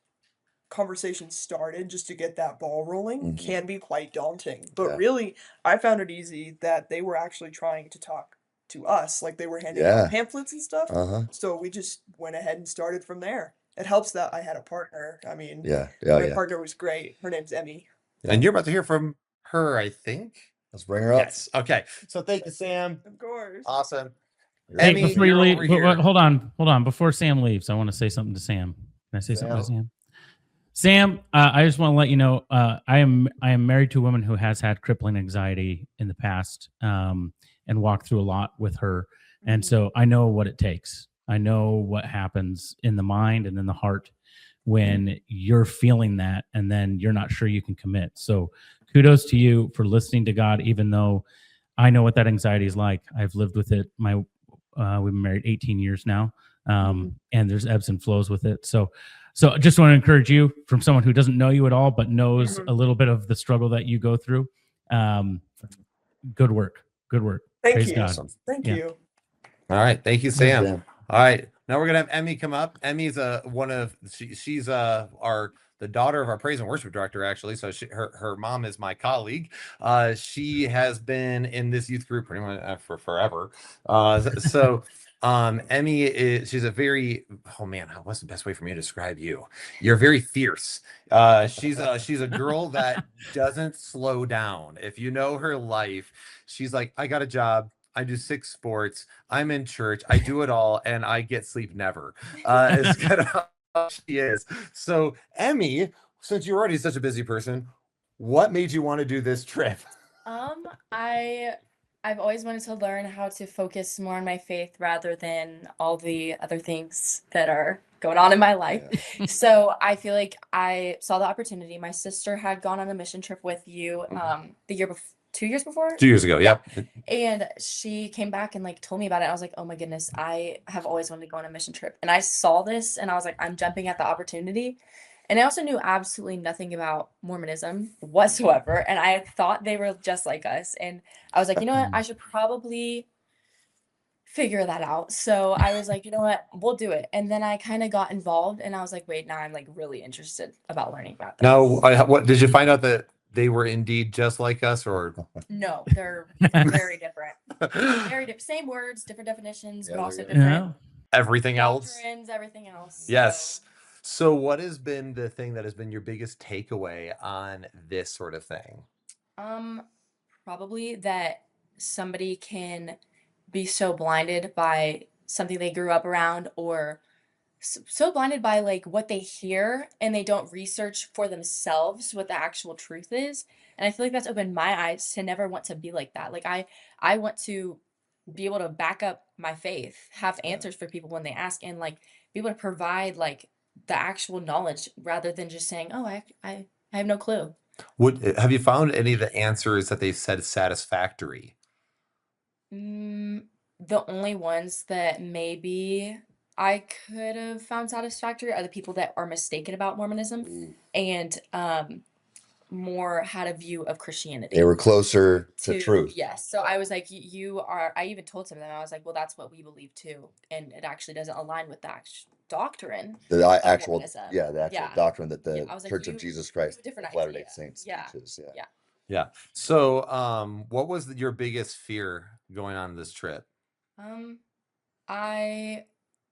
Speaker 8: conversation started just to get that ball rolling can be quite daunting. But
Speaker 3: Yeah.
Speaker 8: really, I found it easy that they were actually trying to talk to us, like they were handing
Speaker 3: Yeah.
Speaker 8: out pamphlets and stuff.
Speaker 3: Uh-huh.
Speaker 8: So we just went ahead and started from there. It helps that I had a partner. I mean,
Speaker 3: Yeah. Yeah.
Speaker 8: my
Speaker 3: Yeah.
Speaker 8: partner was great. Her name's Emmy.
Speaker 2: And you're about to hear from her, I think.
Speaker 3: Let's bring her up.
Speaker 2: Yes. Okay. So thank you, Sam.
Speaker 8: Of course.
Speaker 2: Awesome.
Speaker 1: Hey,
Speaker 2: Emmy,
Speaker 1: before you
Speaker 2: you're
Speaker 1: leave,
Speaker 2: over here.
Speaker 1: hold on. Before Sam leaves, I want to say something to Sam. Can I say something to Sam? Sam, I just want to let you know, I am married to a woman who has had crippling anxiety in the past, and walked through a lot with her, and so I know what it takes. I know what happens in the mind and in the heart when you're feeling that, and then you're not sure you can commit. So, kudos to you for listening to God, even though I know what that anxiety is like. I've lived with it. We've been married 18 years now, and there's ebbs and flows with it. So I just want to encourage you, from someone who doesn't know you at all, but knows a little bit of the struggle that you go through. Good work.
Speaker 8: Thank
Speaker 1: Praise
Speaker 8: you.
Speaker 1: God.
Speaker 8: Awesome. Thank
Speaker 1: Yeah.
Speaker 8: you.
Speaker 2: All right. Thank you, Sam.
Speaker 3: Sam.
Speaker 2: All right. Now we're gonna have Emmy come up. Emmy's she's the daughter of our praise and worship director, actually. So her mom is my colleague. She has been in this youth group pretty much for forever. Emmy she's a very, oh man, what's the best way for me to describe you? You're very fierce. She's a girl that doesn't slow down. If you know her life, she's like, I got a job. I do 6 sports. I'm in church. I do it all, and I get sleep never. It's kind of how she is. So, Emmy, since you're already such a busy person, what made you want to do this trip?
Speaker 9: I've always wanted to learn how to focus more on my faith rather than all the other things that are going on in my life.
Speaker 3: Yeah.
Speaker 9: So I feel like I saw the opportunity. My sister had gone on a mission trip with you the year before. 2 years before?
Speaker 2: 2 years ago, yep.
Speaker 9: And she came back and like told me about it. I was like, oh my goodness, I have always wanted to go on a mission trip. And I saw this and I was like, I'm jumping at the opportunity. And I also knew absolutely nothing about Mormonism whatsoever. And I thought they were just like us. And I was like, you know what? I should probably figure that out. So I was like, you know what? We'll do it. And then I kind of got involved and I was like, wait, now I'm like really interested about learning about this.
Speaker 2: Now, what did you find out that they were indeed just like us, or
Speaker 9: No, they're very different. Very different. Same words, different definitions, but also different
Speaker 2: everything else?
Speaker 9: doctrines, everything else.
Speaker 2: Yes. So what has been the thing that has been your biggest takeaway on this sort of thing?
Speaker 9: Probably that somebody can be so blinded by something they grew up around, or so blinded by like what they hear, and they don't research for themselves what the actual truth is. And I feel like that's opened my eyes to never want to be like that. Like I want to be able to back up my faith, have answers for people when they ask, and like be able to provide like the actual knowledge rather than just saying, oh, I have no clue.
Speaker 2: Have you found any of the answers that they've said satisfactory?
Speaker 9: The only ones that maybe I could have found satisfactory are the people that are mistaken about Mormonism and more had a view of Christianity.
Speaker 3: They were closer to truth.
Speaker 9: Yes. So I was like, you are, I even told some of them, I was like, well, that's what we believe too. And it actually doesn't align with the doctrine.
Speaker 3: The
Speaker 9: of
Speaker 3: actual,
Speaker 9: Mormonism.
Speaker 3: yeah, the actual doctrine that the
Speaker 9: I was like,
Speaker 3: Church of Jesus Christ,
Speaker 9: different
Speaker 3: of Latter-day
Speaker 9: idea.
Speaker 3: Saints
Speaker 9: Yeah.
Speaker 3: teaches.
Speaker 9: Yeah.
Speaker 2: Yeah. So, what was your biggest fear going on this trip?
Speaker 9: I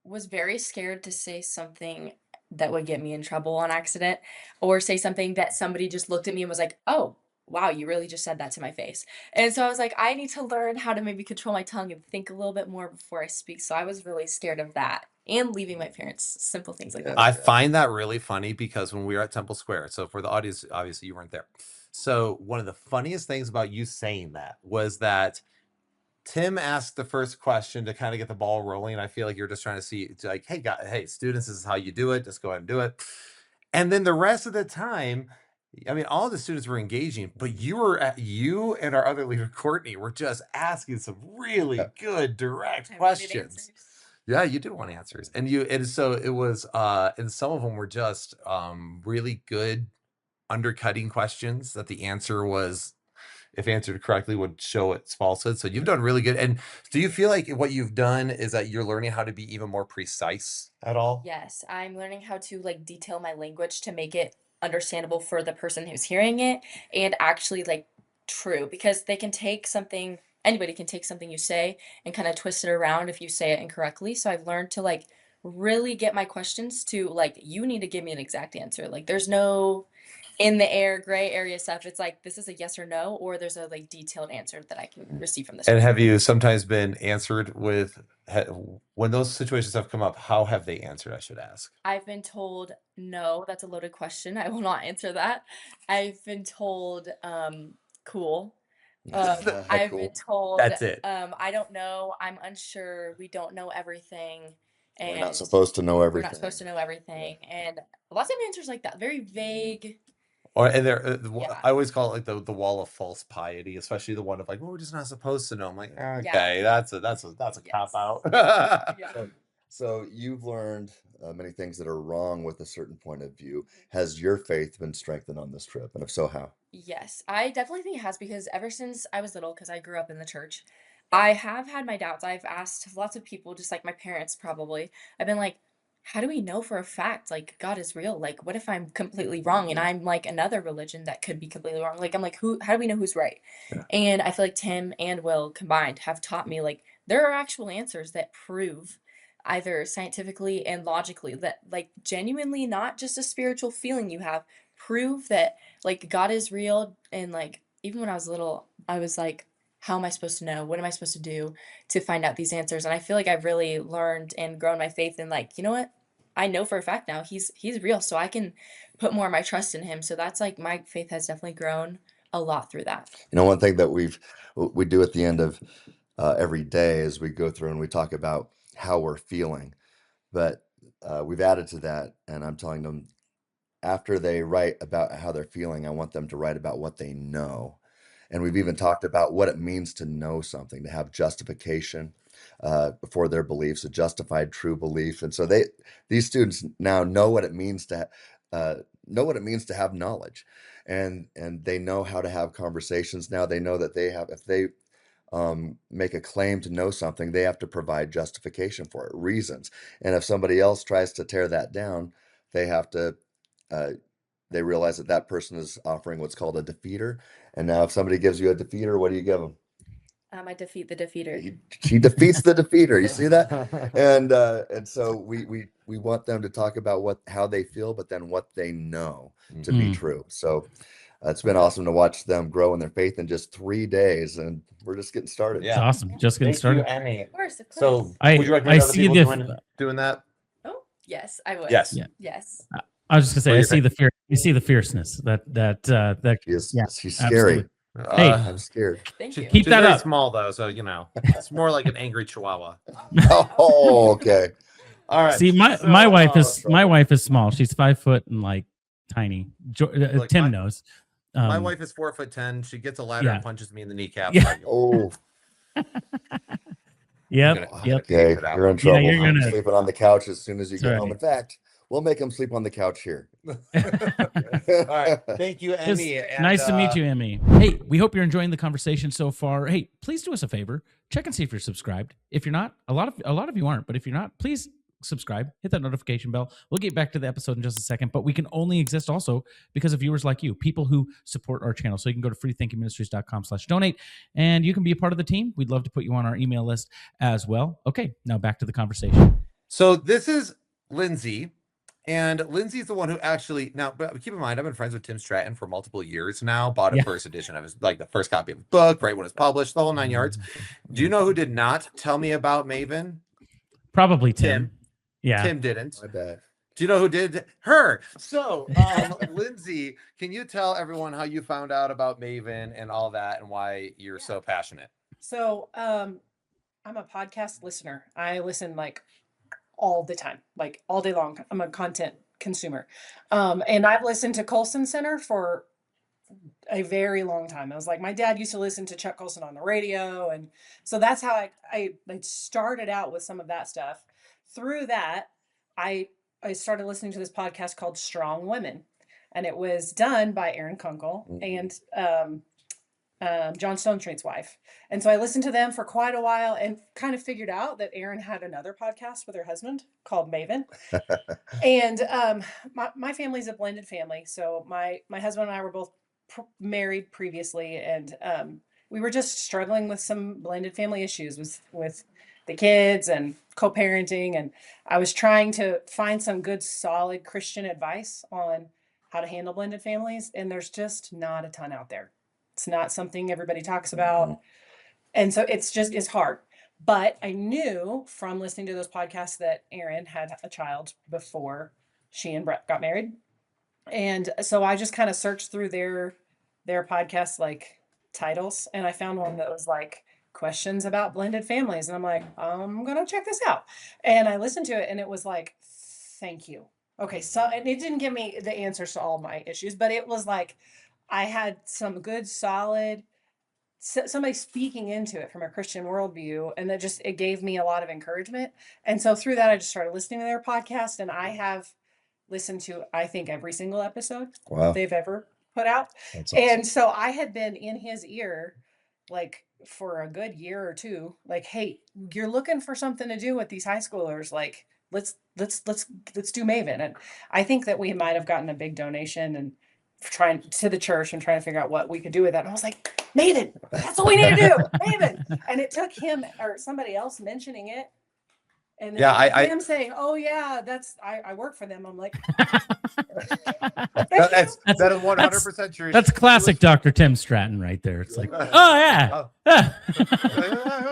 Speaker 9: was very scared to say something that would get me in trouble on accident, or say something that somebody just looked at me and was like, oh, wow, you really just said that to my face. And so I was like, I need to learn how to maybe control my tongue and think a little bit more before I speak. So I was really scared of that, and leaving my parents, simple things like that.
Speaker 2: I find that really funny because when we were at Temple Square, so for the audience, obviously you weren't there. So one of the funniest things about you saying that was that Tim asked the first question to kind of get the ball rolling. I feel like you're just trying to see, like, hey, students, this is how you do it. Just go ahead and do it. And then the rest of the time, I mean, all the students were engaging, but you and our other leader, Courtney, were just asking some really good, direct questions. Yeah, you did want answers. And so it was and some of them were just really good undercutting questions that the answer was, if answered correctly, would show its falsehood. So you've done really good. And do you feel like what you've done is that you're learning how to be even more precise at all?
Speaker 9: Yes, I'm learning how to like detail my language to make it understandable for the person who's hearing it and actually like true because they can take something, anybody can take something you say and kind of twist it around if you say it incorrectly. So I've learned to like really get my questions to like, you need to give me an exact answer. Like there's no in the air gray area stuff. It's like this is a yes or no, or there's a like detailed answer that I can receive from this
Speaker 2: And
Speaker 9: person.
Speaker 2: have you sometimes been answered with, when those situations have come up, how have they answered, I should ask?
Speaker 9: I've been told, no, that's a loaded question. I will not answer that. I've been told, cool. I've
Speaker 3: Cool.
Speaker 9: been told,
Speaker 2: That's it.
Speaker 9: I don't know, I'm unsure, we don't know everything,
Speaker 3: We're not
Speaker 9: and
Speaker 3: supposed to know
Speaker 9: we're
Speaker 3: everything.
Speaker 9: not supposed to know everything. And lots of answers like that, very vague.
Speaker 2: Or and there,
Speaker 9: Yeah.
Speaker 2: I always call it like the wall of false piety, especially the one of like, well, we're just not supposed to know. I'm like,
Speaker 9: Yeah.
Speaker 2: okay, that's a
Speaker 9: Yes.
Speaker 2: cop out.
Speaker 9: Yeah.
Speaker 3: So you've learned many things that are wrong with a certain point of view. Has your faith been strengthened on this trip? And if so, how?
Speaker 9: Yes, I definitely think it has because ever since I was little, because I grew up in the church, I have had my doubts. I've asked lots of people, just like my parents probably. I've been like, how do we know for a fact like God is real? Like, what if I'm completely wrong and I'm like another religion that could be completely wrong? Like, I'm like, how do we know who's right?
Speaker 2: Yeah.
Speaker 9: And I feel like Tim and Will combined have taught me like there are actual answers that prove either scientifically and logically that like genuinely not just a spiritual feeling you have, prove that like God is real. And like even when I was little, I was like, how am I supposed to know? What am I supposed to do to find out these answers? And I feel like I've really learned and grown my faith in like, you know what? I know for a fact now he's real, so I can put more of my trust in him. So that's like my faith has definitely grown a lot through that.
Speaker 3: You know, one thing that we do at the end of every day is we go through and we talk about how we're feeling. But we've added to that, and I'm telling them after they write about how they're feeling, I want them to write about what they know. And we've even talked about what it means to know something, to have justification for their beliefs, a justified true belief. And so these students now know what it means to have knowledge, and they know how to have conversations. Now they know that if they make a claim to know something, they have to provide justification for it, reasons. And if somebody else tries to tear that down, they have to, they realize that that person is offering what's called a defeater. And now if somebody gives you a defeater, what do you give them?
Speaker 9: I defeat the defeater.
Speaker 3: She defeats the defeater. You see that? And so we want them to talk about how they feel, but then what they know to be true. So it's been awesome to watch them grow in their faith in just 3 days, and we're just getting started.
Speaker 1: It's awesome. Just getting
Speaker 2: Thank you,
Speaker 1: started.
Speaker 2: Emmy.
Speaker 9: Of course.
Speaker 2: So
Speaker 1: I-
Speaker 2: would you recommend
Speaker 1: I
Speaker 2: other
Speaker 1: see
Speaker 2: people
Speaker 1: the-
Speaker 2: doing that?
Speaker 9: Oh, yes, I would.
Speaker 2: Yes.
Speaker 1: Yeah.
Speaker 9: Yes.
Speaker 1: I was just gonna say,
Speaker 2: What do
Speaker 1: I
Speaker 2: you
Speaker 1: see the fear. You see the fierceness that yeah,
Speaker 3: She's scary.
Speaker 1: Hey.
Speaker 3: I'm scared.
Speaker 9: Thank
Speaker 2: She-
Speaker 9: you.
Speaker 1: Keep
Speaker 2: she's
Speaker 1: that
Speaker 2: very
Speaker 1: up.
Speaker 2: small though, so you know it's more like an angry chihuahua.
Speaker 3: Oh, okay.
Speaker 2: All right.
Speaker 1: See, my
Speaker 2: so,
Speaker 1: wife is
Speaker 3: trouble.
Speaker 1: my wife is small. She's 5 foot and like tiny.
Speaker 2: Look,
Speaker 1: Tim
Speaker 2: my-
Speaker 1: knows.
Speaker 2: My wife is 4'10". She gets a ladder
Speaker 1: yeah.
Speaker 2: and punches me in the kneecap.
Speaker 1: Yeah.
Speaker 3: Oh,
Speaker 1: Yep. Yep.
Speaker 3: okay. You're in trouble.
Speaker 1: you're
Speaker 3: I'm
Speaker 1: gonna-
Speaker 3: sleeping on the couch as soon as you
Speaker 1: It's
Speaker 3: get
Speaker 1: all
Speaker 3: home.
Speaker 1: right.
Speaker 3: In fact, we'll make them sleep on the couch here.
Speaker 2: All right. Thank you,
Speaker 1: It's
Speaker 2: Emmy. And,
Speaker 1: nice to meet you, Emmy. Hey, we hope you're enjoying the conversation so far. Hey, please do us a favor. Check and see if you're subscribed. If you're not, a lot of you aren't, but if you're not, please subscribe. Hit that notification bell. We'll get back to the episode in just a second, but we can only exist also because of viewers like you, people who support our channel. So you can go to freethinkingministries.com/donate and you can be a part of the team. We'd love to put you on our email list as well. Okay, now back to the conversation.
Speaker 2: So this is Lindsay. And Lindsay's the one who actually but keep in mind, I've been friends with Tim Stratton for multiple years now. Bought a
Speaker 1: Yeah.
Speaker 2: first edition of his, like the first copy of the book, right when it's published, the whole 9 yards. Do you know who did not tell me about Maven?
Speaker 1: Probably Tim. Yeah.
Speaker 2: Tim didn't.
Speaker 3: My bad.
Speaker 2: Do you know who did? Her. So, Lindsay, can you tell everyone how you found out about Maven and all that and why you're so passionate?
Speaker 10: So, I'm a podcast listener. I listen like all the time, like all day long. I'm a content consumer. And I've listened to Colson Center for a very long time. I was like, my dad used to listen to Chuck Colson on the radio. And so that's how I started out with some of that stuff. through that, I started listening to this podcast called Strong Women, and it was done by Erin Kunkel and John Stonestreet's wife. And so I listened to them for quite a while and kind of figured out that Erin had another podcast with her husband called Maven. And my family's a blended family. So my husband and I were both married previously, and we were just struggling with some blended family issues with the kids and co-parenting. And I was trying to find some good, solid Christian advice on how to handle blended families. And there's just not a ton out there. It's not something everybody talks about. And so it's hard. But I knew from listening to those podcasts that Erin had a child before she and Brett got married. And so I just kind of searched through their podcast like titles, and I found one that was like questions about blended families. And I'm like, I'm gonna check this out. And I listened to it, and it was like, thank you. Okay, so and it didn't give me the answers to all my issues, but it was like I had some good, solid somebody speaking into it from a Christian worldview, and that it gave me a lot of encouragement. And so through that, I just started listening to their podcast, and I have listened to, I think, every single episode they've ever put out. That's awesome. And so I had been in his ear like for a good year or two, like, hey, you're looking for something to do with these high schoolers, like let's do Maven. And I think that we might have gotten a big donation and trying to the church and trying to figure out what we could do with that. And I was like, Maven, that's what we need to do, Maven. And it took him or somebody else mentioning it. And then him saying, oh yeah, I work for them. I'm like,
Speaker 2: that is 100% true.
Speaker 1: That's classic Dr. Tim Stratton right there. It's like, oh yeah.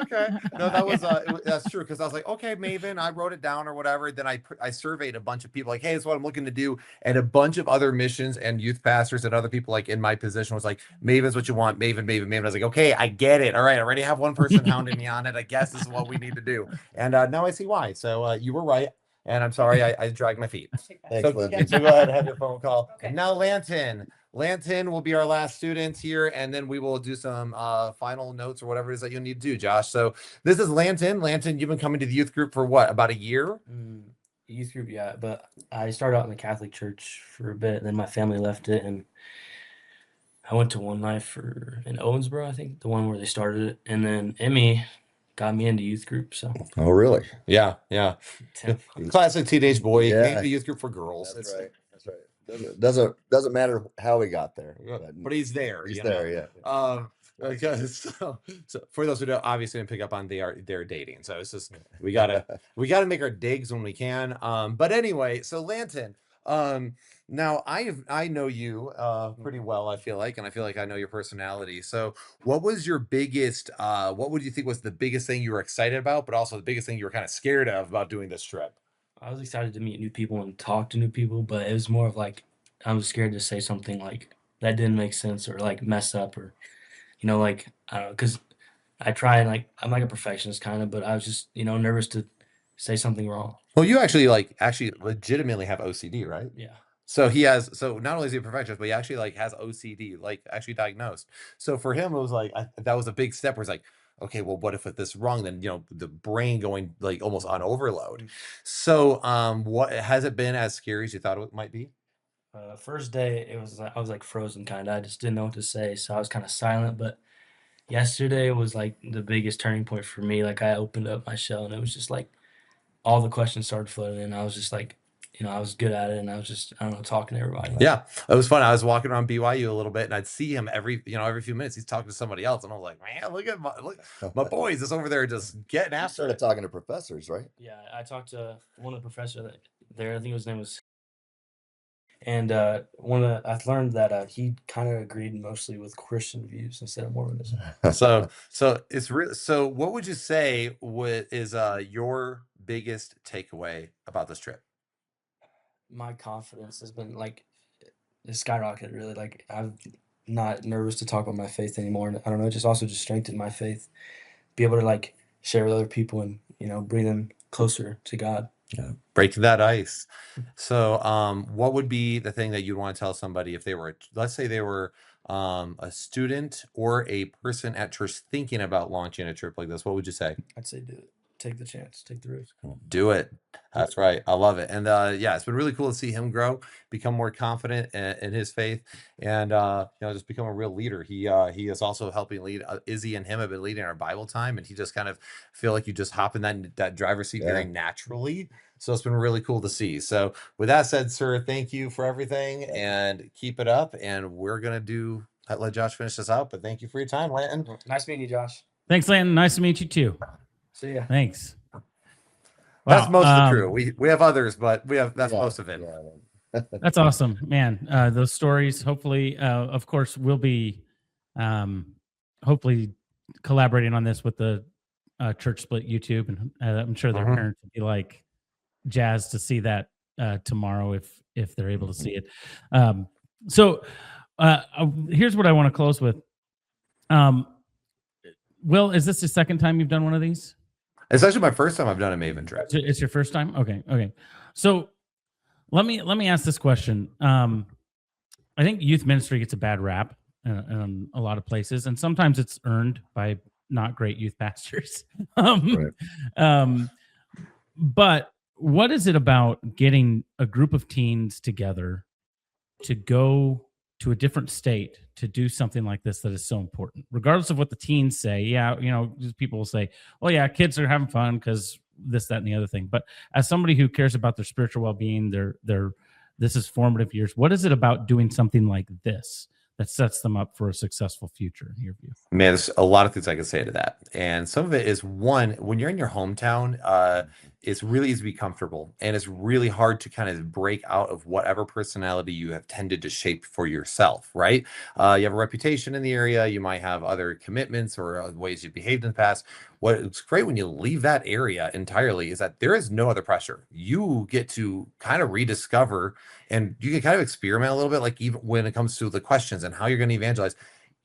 Speaker 2: Okay. No, that's true. Cause I was like, okay, Maven, I wrote it down or whatever. Then I surveyed a bunch of people like, hey, this is what I'm looking to do. And a bunch of other missions and youth pastors and other people like in my position was like, Maven's what you want. Maven. I was like, okay, I get it. All right. I already have one person hounding me on it. I guess this is what we need to do. And now I see why. So you were right. And I'm sorry, I dragged my feet.
Speaker 3: Thanks,
Speaker 2: So go
Speaker 3: Lindsay.
Speaker 2: ahead and have your phone call.
Speaker 10: Okay.
Speaker 2: And now Lantin will be our last student here, and then we will do some final notes or whatever it is that you'll need to do, Josh. So this is Lantin. Lantin, you've been coming to the youth group for what, about a year?
Speaker 11: Youth group, yeah. But I started out in the Catholic church for a bit, then my family left it, and I went to One Life in Owensboro, I think, the one where they started it. And then Emmy got me into youth group. So
Speaker 3: Oh, really?
Speaker 2: Yeah. Classic teenage boy.
Speaker 3: Yeah.
Speaker 2: Came to the youth group for girls.
Speaker 3: That's right. Doesn't matter how he got there,
Speaker 2: But he's there.
Speaker 3: he's
Speaker 2: you
Speaker 3: there.
Speaker 2: know?
Speaker 3: Yeah.
Speaker 2: Okay, so for those who don't obviously didn't pick up on, they're dating. So it's just we gotta make our digs when we can. But anyway, so Lantin, now I know you pretty well, I feel like, and I feel like I know your personality. So what was your biggest what would you think was the biggest thing you were excited about, but also the biggest thing you were kind of scared of about doing this trip?
Speaker 11: I was excited to meet new people and talk to new people, but it was more of like I was scared to say something like that didn't make sense or like mess up or like I don't know, because I try and like I'm like a perfectionist kind of, but I was just nervous to say something wrong.
Speaker 2: Well, you actually legitimately have OCD, right?
Speaker 11: Yeah.
Speaker 2: So not only is he a perfectionist, but he actually like has OCD, like actually diagnosed. So for him, it was like that was a big step where it's like, okay, well, what if this is wrong? Then the brain going like almost on overload. So what has it been as scary as you thought it might be?
Speaker 11: First day I was like frozen kind of. I just didn't know what to say, so I was kind of silent. But yesterday was like the biggest turning point for me. Like I opened up my shell, and it was just like all the questions started flooding in. I was just like, I was good at it, and I was just, I don't know, talking to everybody.
Speaker 2: Yeah, it was fun. I was walking around BYU a little bit, and I'd see him every few minutes. He's talking to somebody else, and I was like, man, look my boys is over there just getting after
Speaker 3: Started
Speaker 2: it.
Speaker 3: talking to professors, right?
Speaker 11: Yeah, I talked to one of the professors there. I think his name was, and I learned that he kind of agreed mostly with Christian views instead of Mormonism.
Speaker 2: So it's really. So what would you say is your biggest takeaway about this trip?
Speaker 11: My confidence has been like it skyrocketed really. Like I'm not nervous to talk about my faith anymore. And I don't know, it just strengthened my faith. Be able to like share with other people and bring them closer to God.
Speaker 2: Yeah. Breaking that ice. So what would be the thing that you'd want to tell somebody if they were, let's say they were a student or a person at church thinking about launching a trip like this? What would you say?
Speaker 11: I'd say do it. take the chance, take the risk.
Speaker 2: Do it. That's right. I love it. And yeah, it's been really cool to see him grow, become more confident in his faith, and just become a real leader. He is also helping lead. Izzy and him have been leading our Bible time, and he just kind of feel like you just hop in that driver's seat very naturally. So it's been really cool to see. So with that said, sir, thank you for everything, and keep it up. And we're gonna let Josh finish this out. But thank you for your time, Lantin.
Speaker 11: Nice meeting you, Josh.
Speaker 1: Thanks, Lantin. Nice to meet you too.
Speaker 11: See ya.
Speaker 1: Thanks.
Speaker 2: That's
Speaker 1: Wow,
Speaker 2: most of the crew. We have others, but that's most of it.
Speaker 1: That's awesome, man. Those stories, hopefully, of course, we'll be hopefully collaborating on this with the church split YouTube, and I'm sure their parents would be like jazzed to see that tomorrow if they're able to see it. So here's what I want to close with. Will, is this the second time you've done one of these?
Speaker 2: It's actually my first time I've done a Maven trip.
Speaker 1: It's your first time? Okay. So let me ask this question. I think youth ministry gets a bad rap in a lot of places, and sometimes it's earned by not great youth pastors. But what is it about getting a group of teens together to go to a different state to do something like this that is so important, regardless of what the teens say? Yeah, people will say, well, yeah, kids are having fun because this, that, and the other thing. But as somebody who cares about their spiritual well-being, this is formative years. What is it about doing something like this that sets them up for a successful future in your view?
Speaker 2: Man, there's a lot of things I can say to that. And some of it is, one, when you're in your hometown, it's really easy to be comfortable, and it's really hard to kind of break out of whatever personality you have tended to shape for yourself, right? You have a reputation in the area, you might have other commitments or ways you've behaved in the past. What's great when you leave that area entirely is that there is no other pressure. You get to kind of rediscover, and you can kind of experiment a little bit, like even when it comes to the questions and how you're going to evangelize.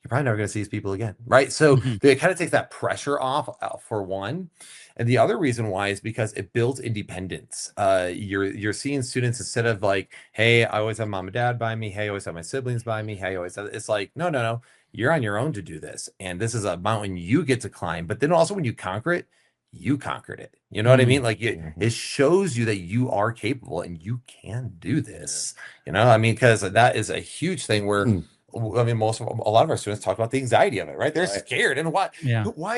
Speaker 2: You're probably never going to see these people again, right? So it kind of takes that pressure off, for one. And the other reason why is because it builds independence. You're seeing students, instead of like, hey, I always have mom and dad by me. Hey, I always have my siblings by me. Hey, I always have, it's like, no. You're on your own to do this. And this is a mountain you get to climb. But then also when you conquer it, you conquered it. You know what I mean? Like it shows you that you are capable and you can do this. Because that is a huge thing where, a lot of our students talk about the anxiety of it, right? They're scared. And why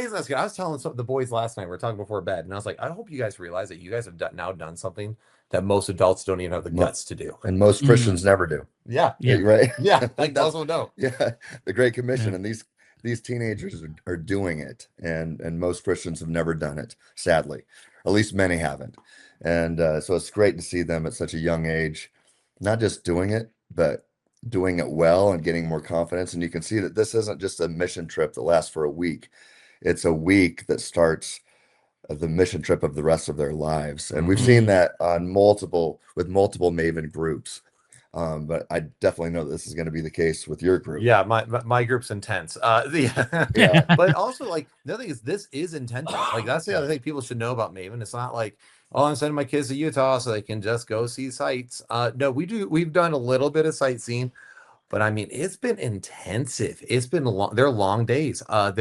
Speaker 2: is that scary? I was telling the boys last night, we were talking before bed, and I was like, I hope you guys realize that you guys have now done something that most adults don't even have the guts to do.
Speaker 3: And most Christians never do.
Speaker 2: Yeah.
Speaker 3: Right?
Speaker 2: Yeah. Like also no.
Speaker 3: Yeah. The Great Commission. And these teenagers are doing it. And most Christians have never done it, sadly. At least many haven't. And so it's great to see them at such a young age, not just doing it, but doing it well and getting more confidence. And you can see that this isn't just a mission trip that lasts for a week. It's a week that starts the mission trip of the rest of their lives. And we've seen that with multiple Maven groups. But I definitely know that this is going to be the case with your group.
Speaker 2: Yeah, my group's intense. But also, like, the other thing is, this is intentional. Like, that's the other thing people should know about Maven. It's not like, oh, I'm sending my kids to Utah so they can just go see sights. No, we've done a little bit of sightseeing, but I mean, it's been intensive. It's been they're long days. But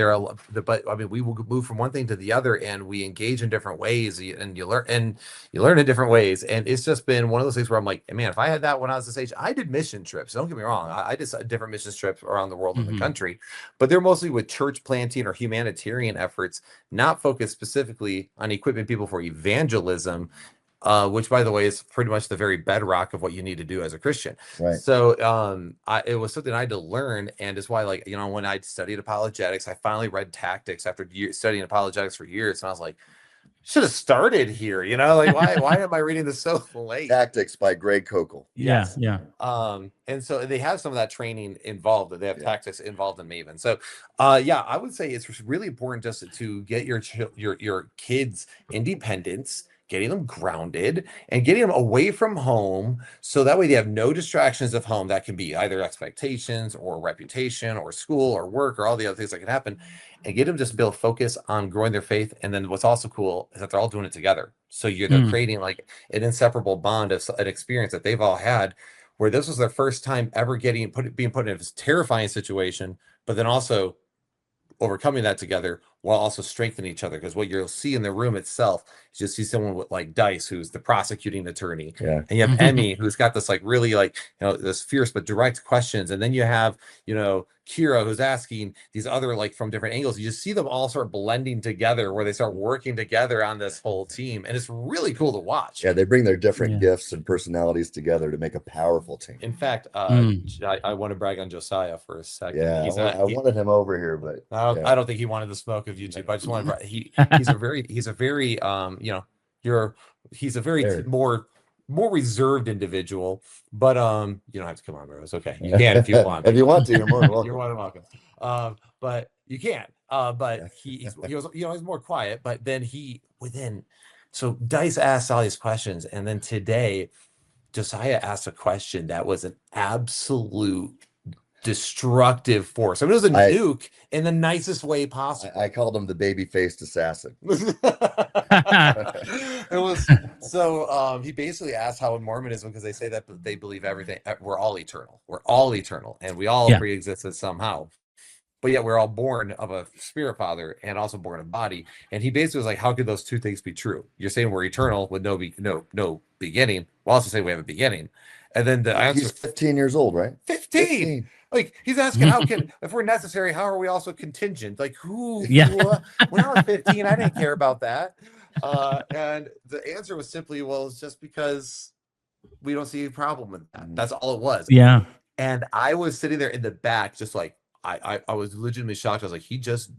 Speaker 2: I mean, we will move from one thing to the other, and we engage in different ways, and you learn in different ways. And it's just been one of those things where I'm like, man, if I had that when I was this age, I did mission trips. Don't get me wrong. I did different mission trips around the world and the country, but they're mostly with church planting or humanitarian efforts, not focused specifically on equipping people for evangelism. Which, by the way, is pretty much the very bedrock of what you need to do as a Christian.
Speaker 3: Right.
Speaker 2: So it was something I had to learn, and it's why, like, when I studied apologetics, I finally read Tactics after studying apologetics for years, and I was like, should have started here. Like, why am I reading this so late?
Speaker 3: Tactics by Greg Kokel.
Speaker 1: Yes. Yeah.
Speaker 2: And so they have some of that training involved. They have tactics involved in Maven. So, I would say it's really important just to get your kids' independence, getting them grounded and getting them away from home, so that way they have no distractions of home. That can be either expectations or reputation or school or work or all the other things that can happen, and get them just build focus on growing their faith. And then what's also cool is that they're all doing it together. So they're creating like an inseparable bond of an experience that they've all had, where this was their first time ever being put in a terrifying situation, but then also overcoming that together while also strengthening each other. Because what you'll see in the room itself is you'll see someone with like Dice, who's the prosecuting attorney,
Speaker 3: Yeah.
Speaker 2: and you have Emmy, who's got this like really like, you know, this fierce but direct questions, and then you have, you know, Keira, who's asking these other like from different angles. You just see them all sort of blending together, where they start working together on this whole team, and it's really cool to watch.
Speaker 3: Yeah, they bring their different
Speaker 1: Yeah.
Speaker 3: gifts and personalities together to make a powerful team.
Speaker 2: In fact,
Speaker 1: Mm.
Speaker 2: I want to brag on Josiah for a second.
Speaker 3: Yeah,
Speaker 2: He's
Speaker 3: I wanted him over here, but
Speaker 2: I don't think he wanted the smoke of YouTube. I just wanted he's a very he's a very you know, he's a very
Speaker 3: Very.
Speaker 2: more reserved individual, but you don't have to come on, bro. It's okay. You can if you want.
Speaker 3: If you want to, you're more than welcome.
Speaker 2: You're more than welcome. But you can't. But he was, you know, he's more quiet. But then so Dice asked all these questions, and then today Josiah asked a question that was an absolute destructive force. I mean, it was a nuke in the nicest way possible.
Speaker 3: I called him the baby-faced assassin.
Speaker 2: It was so he basically asked how in Mormonism, because they say that they believe everything, we're all eternal, and we all pre-existed somehow, but yet we're all born of a spirit father and also born of body. And he basically was like, how could those two things be true? You're saying we're eternal with no beginning. We'll also say we have a beginning. And then the answer,
Speaker 3: he's 15 years old, right?
Speaker 2: 15. Like, he's asking, how can, if we're necessary, how are we also contingent? Like, who?
Speaker 1: Yeah.
Speaker 2: When I was 15, I didn't care about that. And the answer was simply, well, it's just because we don't see a problem with that. That's all it was.
Speaker 1: Yeah.
Speaker 2: And I was sitting there in the back, just like, I was legitimately shocked. I was like, he just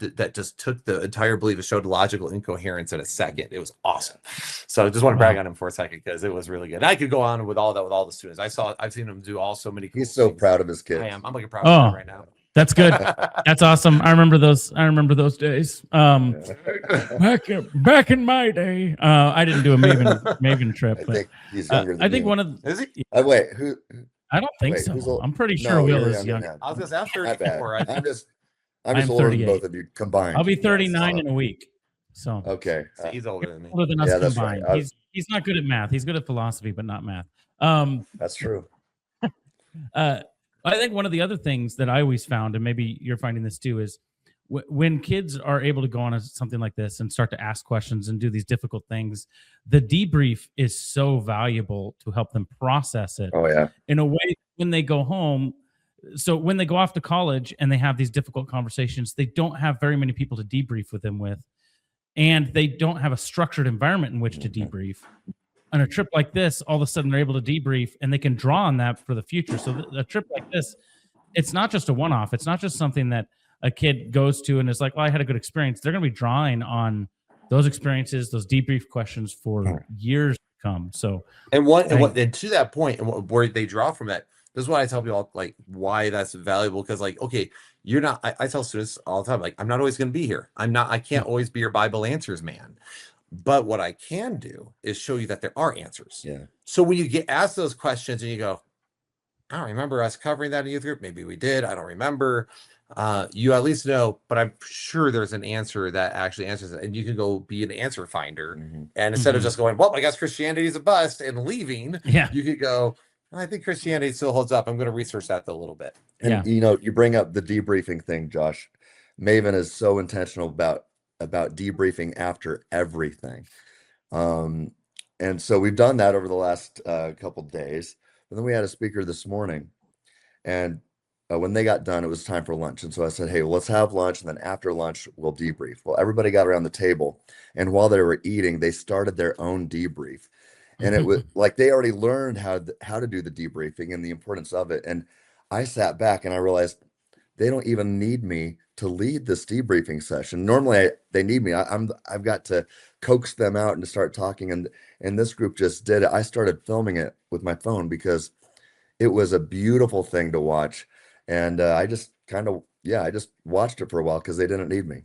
Speaker 2: took the entire belief and showed logical incoherence in a second. It was awesome. So I just want to brag on him for a second, because it was really good. And I could go on with all that with all the students. I've seen him do so many cool
Speaker 3: He's so
Speaker 2: things.
Speaker 3: proud of his kids.
Speaker 2: I am. I'm like proud of him right now.
Speaker 1: That's good. That's awesome. I remember those days. Back in my day, I didn't do a Maven trip, but
Speaker 3: think he's younger than
Speaker 1: I think
Speaker 3: you.
Speaker 1: one of
Speaker 2: Is he?
Speaker 3: Wait, who?
Speaker 1: I don't think
Speaker 3: Wait,
Speaker 1: so.
Speaker 3: who's old?
Speaker 1: I'm pretty sure
Speaker 3: No,
Speaker 1: Will
Speaker 3: you're
Speaker 1: is young.
Speaker 3: younger than
Speaker 2: I was gonna say I'm
Speaker 3: Not bad.
Speaker 2: 34. I think.
Speaker 3: I'm just
Speaker 1: I'm
Speaker 3: older than
Speaker 1: 38.
Speaker 3: both of you combined.
Speaker 1: I'll be 39 in a week. So
Speaker 3: Okay.
Speaker 2: So he's older than me.
Speaker 1: older than us
Speaker 3: Yeah, that's right.
Speaker 1: combined. He's not good at math. He's good at philosophy, but not math.
Speaker 3: That's true.
Speaker 1: I think one of the other things that I always found, and maybe you're finding this too, is when kids are able to go on something like this and start to ask questions and do these difficult things, the debrief is so valuable to help them process it
Speaker 3: Oh yeah.
Speaker 1: in a way when they go home. So when they go off to college and they have these difficult conversations, they don't have very many people to debrief with them with, and they don't have a structured environment in which to debrief. On a trip like this, all of a sudden they're able to debrief, and they can draw on that for the future. So a trip like this, it's not just a one-off. It's not just something that a kid goes to and is like, well, I had a good experience. They're going to be drawing on those experiences, those debrief questions for years to come. So,
Speaker 2: and to that point, and where they draw from that, this is why I tell people, like, why that's valuable. Because, like, okay, you're not. I tell students all the time, like, I'm not always going to be here. I can't always be your Bible answers man. But what I can do is show you that there are answers.
Speaker 3: Yeah.
Speaker 2: So when you get asked those questions and you go, I don't remember us covering that in youth group. Maybe we did. I don't remember. You at least know, but I'm sure there's an answer that actually answers it. And you can go be an answer finder.
Speaker 3: Mm-hmm.
Speaker 2: And instead of just going, well, I guess Christianity is a bust and leaving, you could go, I think Christianity still holds up. I'm going to research that a little bit.
Speaker 3: And you know, you bring up the debriefing thing, Josh. Maven is so intentional about debriefing after everything. And so we've done that over the last couple days. And then we had a speaker this morning, and when they got done, it was time for lunch. And so I said, hey, well, let's have lunch, and then after lunch, we'll debrief. Well, everybody got around the table, and while they were eating, they started their own debrief. And it was like they already learned how to do the debriefing and the importance of it. And I sat back and I realized they don't even need me to lead this debriefing session. Normally they need me. I've got to coax them out and to start talking. And this group just did it. I started filming it with my phone because it was a beautiful thing to watch. And I just I just watched it for a while because they didn't need me.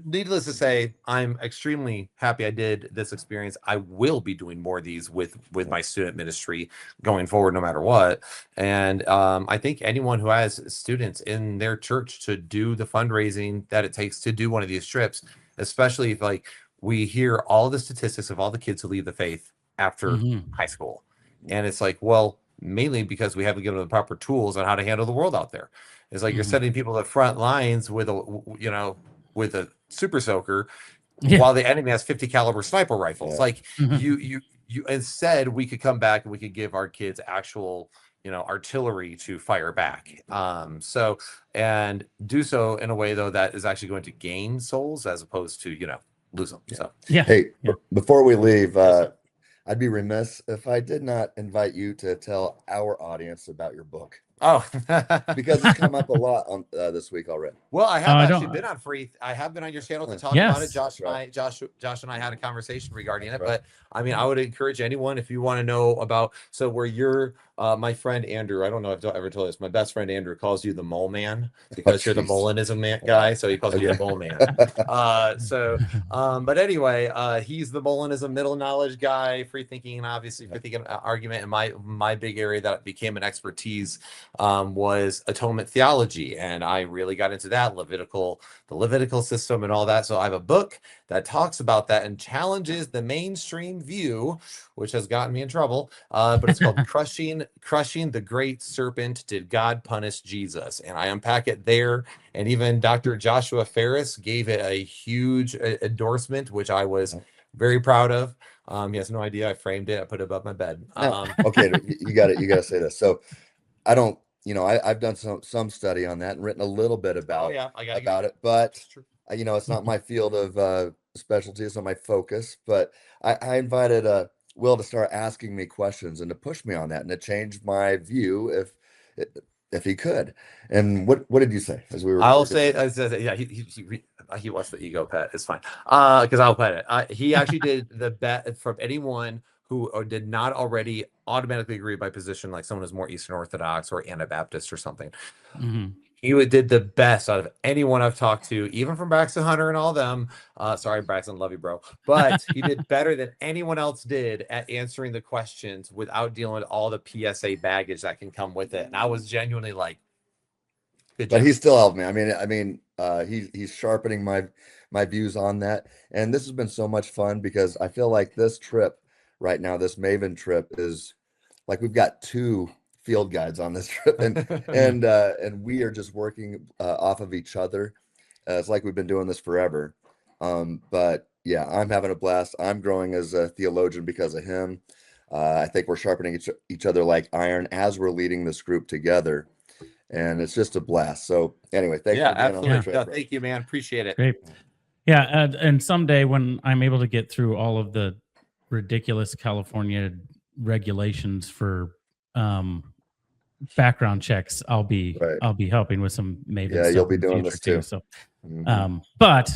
Speaker 2: Needless to say, I'm extremely happy I did this experience. I will be doing more of these with my student ministry going forward, no matter what. And I think anyone who has students in their church to do the fundraising that it takes to do one of these trips, especially if, like, we hear all the statistics of all the kids who leave the faith after high school. And it's like, well, mainly because we haven't given them the proper tools on how to handle the world out there. It's like you're
Speaker 1: Mhm.
Speaker 2: sending people to the front lines with a super soaker
Speaker 1: Yeah.
Speaker 2: while the enemy has 50 caliber sniper rifles.
Speaker 3: Yeah.
Speaker 2: Like
Speaker 1: Mhm.
Speaker 2: you instead we could come back and we could give our kids actual artillery to fire back. So and do so in a way though that is actually going to gain souls as opposed to lose them. So
Speaker 1: Yeah.
Speaker 3: Hey,
Speaker 1: Yeah.
Speaker 3: before we leave,
Speaker 2: Yes, sir.
Speaker 3: I'd be remiss if I did not invite you to tell our audience about your book,
Speaker 2: Oh,
Speaker 3: because it's come up a lot on this week already.
Speaker 2: well, I have
Speaker 1: I
Speaker 2: actually
Speaker 1: don't-
Speaker 2: been on I have been on your channel to
Speaker 3: Yes.
Speaker 2: talk about it.
Speaker 1: Yes.
Speaker 2: Josh and I had a conversation regarding it.
Speaker 3: Right.
Speaker 2: But I mean, I would encourage anyone if you want to know about. So where you're, my friend Andrew, I don't know if I've ever told this. My best friend Andrew calls you the mole man because you're the
Speaker 3: jeez.
Speaker 2: Molinism guy. So he calls you the
Speaker 3: Okay.
Speaker 2: mole man. But anyway, he's the Molinism middle knowledge guy, free thinking, and obviously free thinking argument. And my big area that became an expertise was atonement theology, and I really got into that the Levitical system and all that. So I have a book that talks about that and challenges the mainstream view, which has gotten me in trouble. But it's called Crushing the Great Serpent. Did God Punish Jesus? And I unpack it there. And even Dr. Joshua Ferris gave it a huge endorsement, which I was very proud of. He has no idea. I framed it. I put it above my bed.
Speaker 3: Okay, you got to say this. So I don't, I've done some study on that and written a little bit about it, but it's not my field of specialty. It's not my focus. But I invited Will to start asking me questions and to push me on that and to change my view if he could. And what did you say as we were?
Speaker 2: I'll say, yeah, he wants the ego pet. It's fine. Because I'll pet it. He actually did the bet from anyone who did not already automatically agree by position, like someone who's more Eastern Orthodox or Anabaptist or something.
Speaker 1: Mhm.
Speaker 2: He did the best out of anyone I've talked to, even from Braxton Hunter and all them. Sorry, Braxton, love you, bro. But he did better than anyone else did at answering the questions without dealing with all the PSA baggage that can come with it. And I was genuinely like, good job.
Speaker 3: But he still helped me. I mean, he's sharpening my views on that. And this has been so much fun because I feel like this trip right now, this Maven trip, is like we've got two field guides on this trip, and we are just working off of each other. It's like we've been doing this forever. But yeah, I'm having a blast. I'm growing as a theologian because of him. I think we're sharpening each other like iron as we're leading this group together, and it's just a blast. So anyway, thanks for being on the trip.
Speaker 2: No, thank you, man. Appreciate it.
Speaker 1: Great. Yeah, and someday when I'm able to get through all of the ridiculous California regulations for background checks, I'll be helping with some Maven
Speaker 3: Yeah,
Speaker 1: stuff
Speaker 3: you'll be
Speaker 1: in the
Speaker 3: doing
Speaker 1: future
Speaker 3: this too.
Speaker 1: So,
Speaker 3: Mhm.
Speaker 1: but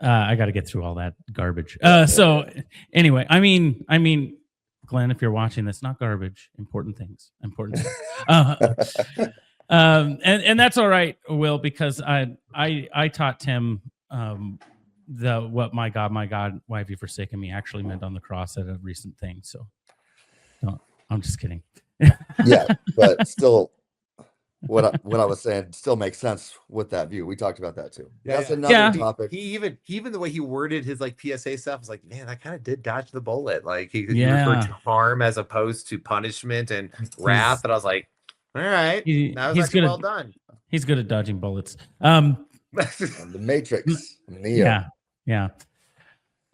Speaker 1: I got to get through all that garbage. So anyway, I mean, Glenn, if you're watching this, not garbage, important things, important stuff. And that's all right, Will, because I taught Tim what my God, why have you forsaken me actually meant on the cross at a recent thing. So no, I'm just kidding.
Speaker 3: Yeah, but still, what I was saying still makes sense with that view. We talked about that too. That's another topic.
Speaker 2: He even the way he worded his like PSA stuff was like, man, that kind of did dodge the bullet. Like he referred to harm as opposed to punishment and wrath, and I was like, all right, that was actually well done.
Speaker 1: He's good at dodging bullets.
Speaker 3: The Matrix, Neo.
Speaker 1: Yeah.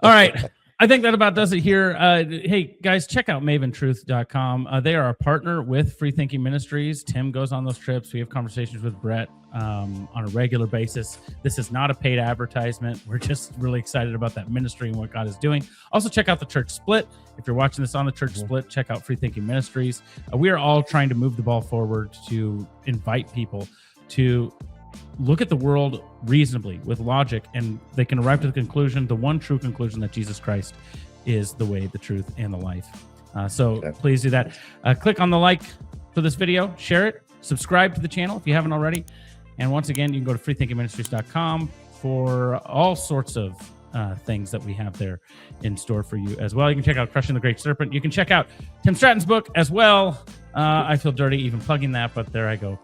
Speaker 1: All right. I think that about does it here. Hey, guys, check out maventruth.com. They are a partner with FreeThinking Ministries. Tim goes on those trips. We have conversations with Brett on a regular basis. This is not a paid advertisement. We're just really excited about that ministry and what God is doing. Also, check out the Church Split. If you're watching this on the Church Split, check out FreeThinking Ministries. We are all trying to move the ball forward to invite people to look at the world reasonably with logic, and they can arrive to the conclusion, the one true conclusion, that Jesus Christ is the way, the truth, and the life. So please do that. Click on the like for this video, share it, subscribe to the channel if you haven't already. And once again, you can go to freethinkingministries.com for all sorts of things that we have there in store for you as well. You can check out Crushing the Great Serpent. You can check out Tim Stratton's book as well. I feel dirty even plugging that, but there I go.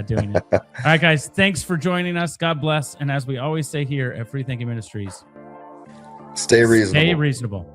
Speaker 1: Doing it. All right, guys, thanks for joining us. God bless. And as we always say here at FreeThinking Ministries,
Speaker 3: stay reasonable.
Speaker 1: Stay reasonable.